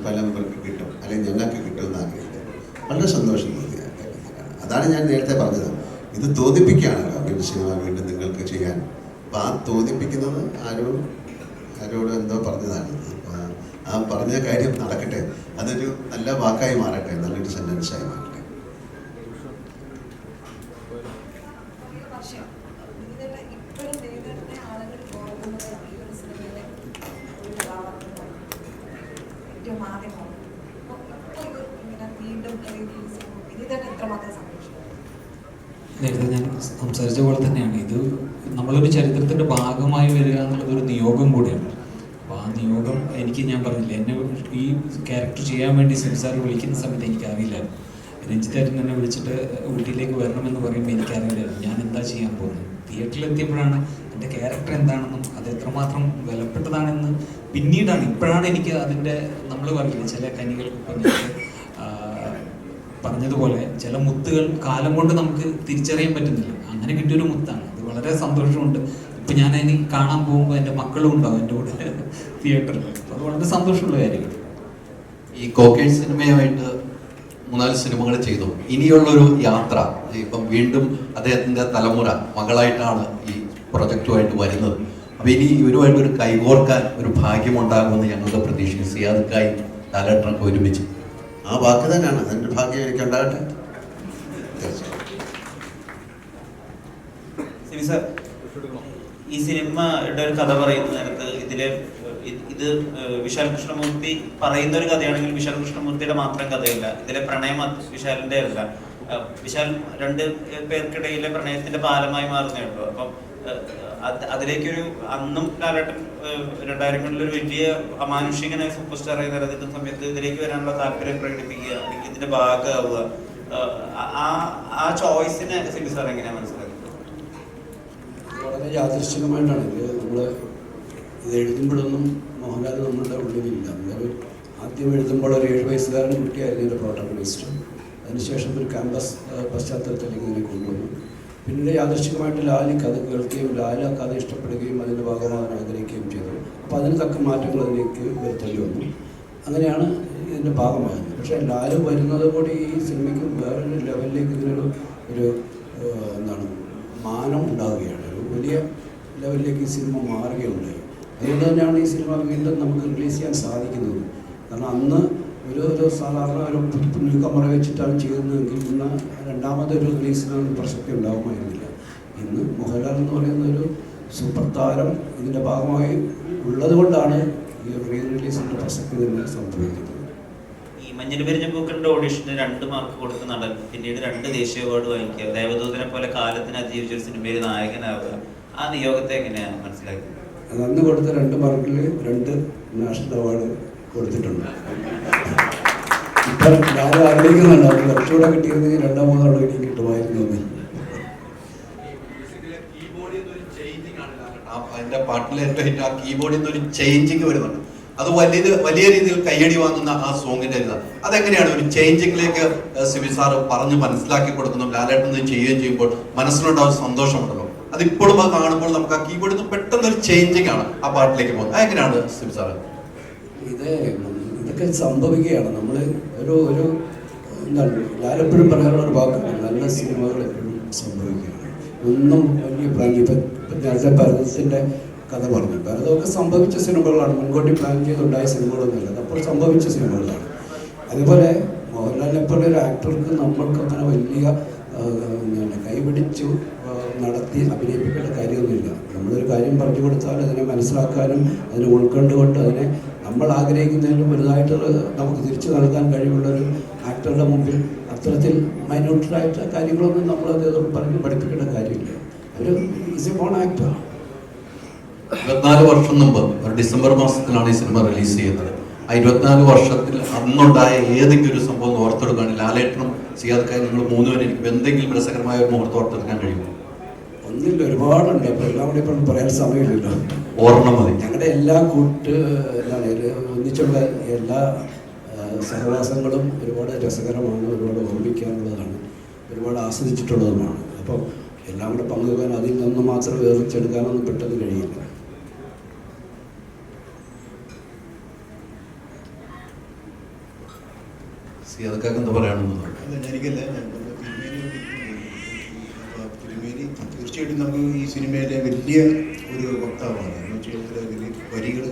ഫലം ഇവർക്ക് കിട്ടും, അല്ലെങ്കിൽ ഞങ്ങൾക്ക് കിട്ടുമെന്ന് ആഗ്രഹിക്കുന്നു. വളരെ സന്തോഷം തോന്നിയ കാര്യത്തിലാണ്. അതാണ് ഞാൻ നേരത്തെ പറഞ്ഞത്. ഇത് തോന്നിപ്പിക്കുകയാണല്ലോ ഒരു സിനിമ വീണ്ടും നിങ്ങൾക്ക് ചെയ്യാൻ. അപ്പം ആ തോന്നിപ്പിക്കുന്നത് ആരോടും എന്തോ പറഞ്ഞതാണ്. ആ പറഞ്ഞ കാര്യം നടക്കട്ടെ, അതൊരു നല്ല വാക്കായി മാറട്ടെ, നല്ലൊരു സെൻറ്റൻസായി മാറട്ടെ. നേരത്തെ ഞാൻ സംസാരിച്ച പോലെ തന്നെയാണ് ഇത് നമ്മളൊരു ചരിത്രത്തിൻ്റെ ഭാഗമായി വരിക എന്നുള്ളത് ഒരു നിയോഗം കൂടിയാണ്. അപ്പോൾ ആ നിയോഗം ഞാൻ പറഞ്ഞില്ല, എന്നെ ഈ ക്യാരക്ടർ ചെയ്യാൻ വേണ്ടി സെൻസാർ വിളിക്കുന്ന സമയത്ത് എനിക്കറിയില്ലായിരുന്നു. രഞ്ജിത്തായിട്ട് എന്നെ വിളിച്ചിട്ട് ഊട്ടിയിലേക്ക് വരണമെന്ന് പറയുമ്പോൾ എനിക്കറിയില്ലായിരുന്നു ഞാൻ എന്താ ചെയ്യാൻ പോകുന്നത്. തിയേറ്ററിലെത്തിയപ്പോഴാണ് എൻ്റെ ക്യാരക്ടർ എന്താണെന്നും അത് എത്രമാത്രം വിലപ്പെട്ടതാണെന്ന് പിന്നീടാണ്, ഇപ്പോഴാണ് എനിക്ക് അതിൻ്റെ നമ്മൾ പറയില്ല ചില കനികൾക്കൊപ്പം പറഞ്ഞതുപോലെ ചില മുത്തുകൾ കാലം കൊണ്ട് നമുക്ക് തിരിച്ചറിയാൻ പറ്റുന്നില്ല. അങ്ങനെ കിട്ടിയൊരു മുത്താണ്. അത് വളരെ സന്തോഷമുണ്ട്. ഇപ്പം ഞാൻ അതിന് കാണാൻ പോകുമ്പോൾ എൻ്റെ മക്കളും ഉണ്ടാവും എൻ്റെ കൂടെ തിയേറ്ററിൽ. അത് വളരെ സന്തോഷമുള്ള കാര്യമാണ്. ഈ ഈ കോക്കേഴ്സ് സിനിമയുമായിട്ട് 3-4 സിനിമകൾ ചെയ്തു. ഇനിയുള്ളൊരു യാത്ര ഇപ്പം വീണ്ടും അദ്ദേഹത്തിൻ്റെ തലമുറ മകളായിട്ടാണ് ഈ പ്രൊജക്റ്റുമായിട്ട് വരുന്നത്. അപ്പോൾ ഇനി ഇവരുമായിട്ട് ഒരു കൈകോർക്കാൻ ഒരു ഭാഗ്യമുണ്ടാകുമെന്ന് ഞങ്ങളുടെ പ്രതീക്ഷിക്കും. സിയാദക്കായി ലാലേട്ടനൊക്കെ ഒരുമിച്ച്. ആ വാക്ക് തന്നെയാണ്, അതിൻ്റെ ഭാഗ്യം എനിക്ക് ഉണ്ടാകട്ടെ. സിബി സാർ, ഈ സിനിമയുടെ ഒരു കഥ പറയുന്ന നേരത്ത് ഇത് വിശാൽ കൃഷ്ണമൂർത്തി പറയുന്ന ഒരു കഥയാണെങ്കിൽ വിശാൽ കൃഷ്ണമൂർത്തിയുടെ മാത്രം കഥയല്ല. ഇതിലെ പ്രണയം വിശാലിന്റെ അല്ല. വിശാൽ 2 പേർക്കിടയിലെ പ്രണയത്തിന്റെ പാലമായി മാറുന്നേ ഉള്ളൂ. അപ്പം അതിലേക്കൊരു അന്നും ലാലേട്ടൻ 2000-കളിൽ ഒരു വലിയ അമാനുഷികനായ സൂപ്പർ സ്റ്റാർ ആയി നിലനിൽക്കുന്ന സമയത്ത് ഇതിലേക്ക് വരാനുള്ള താല്പര്യം പ്രകടിപ്പിക്കുക, അല്ലെങ്കിൽ ഇതിന്റെ ഭാഗമാവുക, ആ ചോയ്സിനെ സിബി സാർ എങ്ങനെയാണ് മനസ്സിലാക്കുന്നത്? വളരെ യാദൃശ്ചികമായിട്ടാണ് നമ്മൾ ഇത് എഴുതുമ്പോഴൊന്നും മോഹൻലാൽ നമ്മളുടെ ഉള്ളിലില്ല. നമ്മളൊരു ആദ്യം എഴുതുമ്പോൾ ഒരു 7 വയസ്സുകാരൻ കുട്ടിയായിരുന്നു ഇതിൻ്റെ പ്രോട്ടഗണിസ്റ്റ്. അതിനുശേഷം ഒരു ക്യാമ്പസ് പശ്ചാത്തലത്തിലേക്ക് ഇങ്ങനെ കൊണ്ടുവന്നു. പിന്നീട് യാദൃശ്ചികമായിട്ട് ലാലി കഥ കേൾക്കുകയും ലാല് ആ കഥ ഇഷ്ടപ്പെടുകയും അതിൻ്റെ ഭാഗമാകാൻ ആഗ്രഹിക്കുകയും ചെയ്തു. അപ്പോൾ അതിന് തക്ക മാറ്റങ്ങൾ അതിലേക്ക് വരുത്തേണ്ടി വന്നു. അങ്ങനെയാണ് ഇതിൻ്റെ ഭാഗമാകുന്നത്. പക്ഷേ ലാല് വരുന്നത് കൂടി ഈ സിനിമയ്ക്ക് വേറൊരു ലെവലിലേക്ക് ഇതിനൊരു എന്താണ് മാനം ഉണ്ടാവുകയാണ്. ഒരു വലിയ ലെവലിലേക്ക് ഈ സിനിമ മാറുകയുണ്ടായി. അതുകൊണ്ട് തന്നെയാണ് ഈ സിനിമ വീണ്ടും നമുക്ക് റിലീസ് ചെയ്യാൻ സാധിക്കുന്നത്. കാരണം അന്ന് ഒരു സാധാരണ ഒരു ന്യൂകമറ വെച്ചിട്ടാണ് ചെയ്യുന്നതെങ്കിൽ ഇന്ന് രണ്ടാമതൊരു റിലീസിനൊന്നും പ്രസക്തി ഉണ്ടാകുമായിരുന്നില്ല. ഇന്ന് മോഹൻലാൽ എന്ന് പറയുന്ന ഒരു സൂപ്പർ താരം ഇതിൻ്റെ ഭാഗമായി ഉള്ളത് കൊണ്ടാണ് ഈ റീ റിലീസിൻ്റെ പ്രസക്തി തന്നെ സംഭവിക്കുന്നത്. ഈ മഞ്ഞൾ പെരിഞ്ഞ പൂക്കളുടെ ഓഡിഷന് 2 മാർക്ക് കൊടുത്ത നടൻ പിന്നീട് 2 ദേശീയ അവാർഡ് വാങ്ങിക്കുക, ദേവദൂതനെ പോലെ കാലത്തിന് അതിജീവിച്ചൊരു സിനിമയിൽ നായകനാവുക, ആ നിയോഗത്തെ എങ്ങനെയാണ് മനസ്സിലാക്കുന്നത്? അന്ന് കൊടുത്ത 2 മാർക്കിൽ 2 നാഷണൽ അവാർഡ് കൊടുത്തിട്ടുണ്ട്. ഇപ്പം ഞാൻ ആഗ്രഹിക്കുന്നുണ്ട് അത് കുറച്ചുകൂടെ കിട്ടിയിരുന്നെങ്കിൽ 2-3 തവണ എനിക്ക് കിട്ടുമായിരുന്നു. അതിന്റെ പാട്ടിലെ ഏറ്റവും ഹിറ്റ് ആ കീബോർഡിൽ നിന്ന് ഒരു ചേഞ്ചിങ് വരുന്നുണ്ട്. അത് വലിയ രീതിയിൽ കയ്യടി വാങ്ങുന്ന ആ സോങ്ങിന്റെ ഇതാണ്. അതെങ്ങനെയാണ് ഒരു ചേഞ്ചിങ്ങിലേക്ക് സിബി സാറ് പറഞ്ഞ് മനസ്സിലാക്കി കൊടുക്കുന്നു? ലാലേട്ടൻ ചെയ്യുകയും ചെയ്യുമ്പോൾ മനസ്സിലുണ്ടാവും സന്തോഷമുണ്ടല്ലോ. അതിപ്പോഴും അത് കാണുമ്പോൾ നമുക്ക് ആ കീബോർഡിൽ നിന്ന് പെട്ടെന്നൊരു ചേഞ്ചിങ് ആണ് ആ പാട്ടിലേക്ക് പോകുന്നത്. അതെങ്ങനെയാണ് സിബി സാറ്? ഇതൊക്കെ സംഭവിക്കുകയാണ്. നമ്മൾ ഒരു എന്താണ് ലാലെപ്പോഴും പറയാനുള്ളൊരു വാക്കാണ്, നല്ല സിനിമകൾ എപ്പോഴും സംഭവിക്കുകയാണ്. ഒന്നും വലിയ പ്ലാൻ ഇപ്പം നേരത്തെ ഭരതത്തിൻ്റെ കഥ പറഞ്ഞു. ഭരതമൊക്കെ സംഭവിച്ച സിനിമകളാണ്, മുൻകൂട്ടി പ്ലാൻ ചെയ്തുണ്ടായ സിനിമകളൊന്നുമില്ല, അപ്പോൾ സംഭവിച്ച സിനിമകളാണ്. അതുപോലെ മോഹൻലാലിനെ പോലെ ഒരു ആക്ടർക്ക് നമ്മൾക്ക് അങ്ങനെ വലിയ കൈപിടിച്ചു നടത്തി അഭിനയിപ്പിക്കേണ്ട കാര്യമൊന്നുമില്ല. നമ്മളൊരു കാര്യം പറഞ്ഞു കൊടുത്താൽ അതിനെ മനസ്സിലാക്കാനും അതിനെ ഉൾക്കൊണ്ടുകൊണ്ട് അതിനെ നമ്മൾ ആഗ്രഹിക്കുന്നതിലും വലുതായിട്ട് നമുക്ക് തിരിച്ചു നൽകാൻ കഴിവുള്ളൊരു ആക്ടറുടെ മുമ്പിൽ അത്തരത്തിൽ മൈന്യൂട്ടായിട്ട് കാര്യങ്ങളൊന്നും നമ്മളത് പറഞ്ഞ് പഠിപ്പിക്കേണ്ട കാര്യമില്ല. ഒരു ഈസ് എ ബോൺ ആക്ടർ. 24 വർഷം മുമ്പ് ഒരു ഡിസംബർ മാസത്തിലാണ് ഈ സിനിമ റിലീസ് ചെയ്യുന്നത്. ആ 24 വർഷത്തിൽ അന്നുണ്ടായ ഏതെങ്കിലും ഒരു സംഭവം ഓർത്തെടുക്കുകയാണ് ലാലേട്ടനും സിയാദക്കായി നിങ്ങൾ 3 പേരും എനിക്ക് എന്തെങ്കിലും രസകരമായ ഒരു മുഹൂർത്തം ഓർത്തെടുക്കാൻ കഴിയുമോ? ഒന്നില്ല, ഒരുപാടുണ്ട്. അപ്പോൾ എല്ലാം കൂടി ഇപ്പം പറയാൻ സമയമില്ലല്ലോ. ഓർമ്മ മതി. ഞങ്ങളുടെ എല്ലാ ഒന്നിച്ചുള്ള എല്ലാ സഹവാസങ്ങളും ഒരുപാട് രസകരമാണ്, ഒരുപാട് ഓർമ്മിക്കാനുള്ളതാണ്, ഒരുപാട് ആസ്വദിച്ചിട്ടുള്ളതുമാണ്. അപ്പം എല്ലാം കൂടെ പങ്കുവെക്കാൻ അതിൽ നിന്ന് മാത്രം വേർതിരിച്ചെടുക്കാനൊന്നും പെട്ടെന്ന് കഴിയില്ല. സിയാദക്കാക്ക് എന്താ പറയാനുള്ളത്? എനിക്കല്ല, തീർച്ചയായിട്ടും നമുക്ക് ഈ സിനിമയിലെ വലിയ ഒരു വക്താവാണ്. എന്ന് വെച്ചാൽ വരികൾ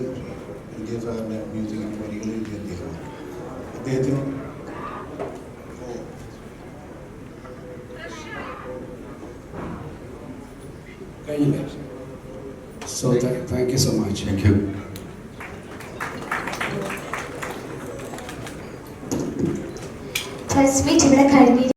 വിജയസാറിൻ്റെ മ്യൂസിക് വരികൾ എഴുതിയ അദ്ദേഹമാണ്. അദ്ദേഹത്തിനും കഴിഞ്ഞില്ല. So thank you so much. Thank you. First meet ഇവിടെ കഴിഞ്ഞ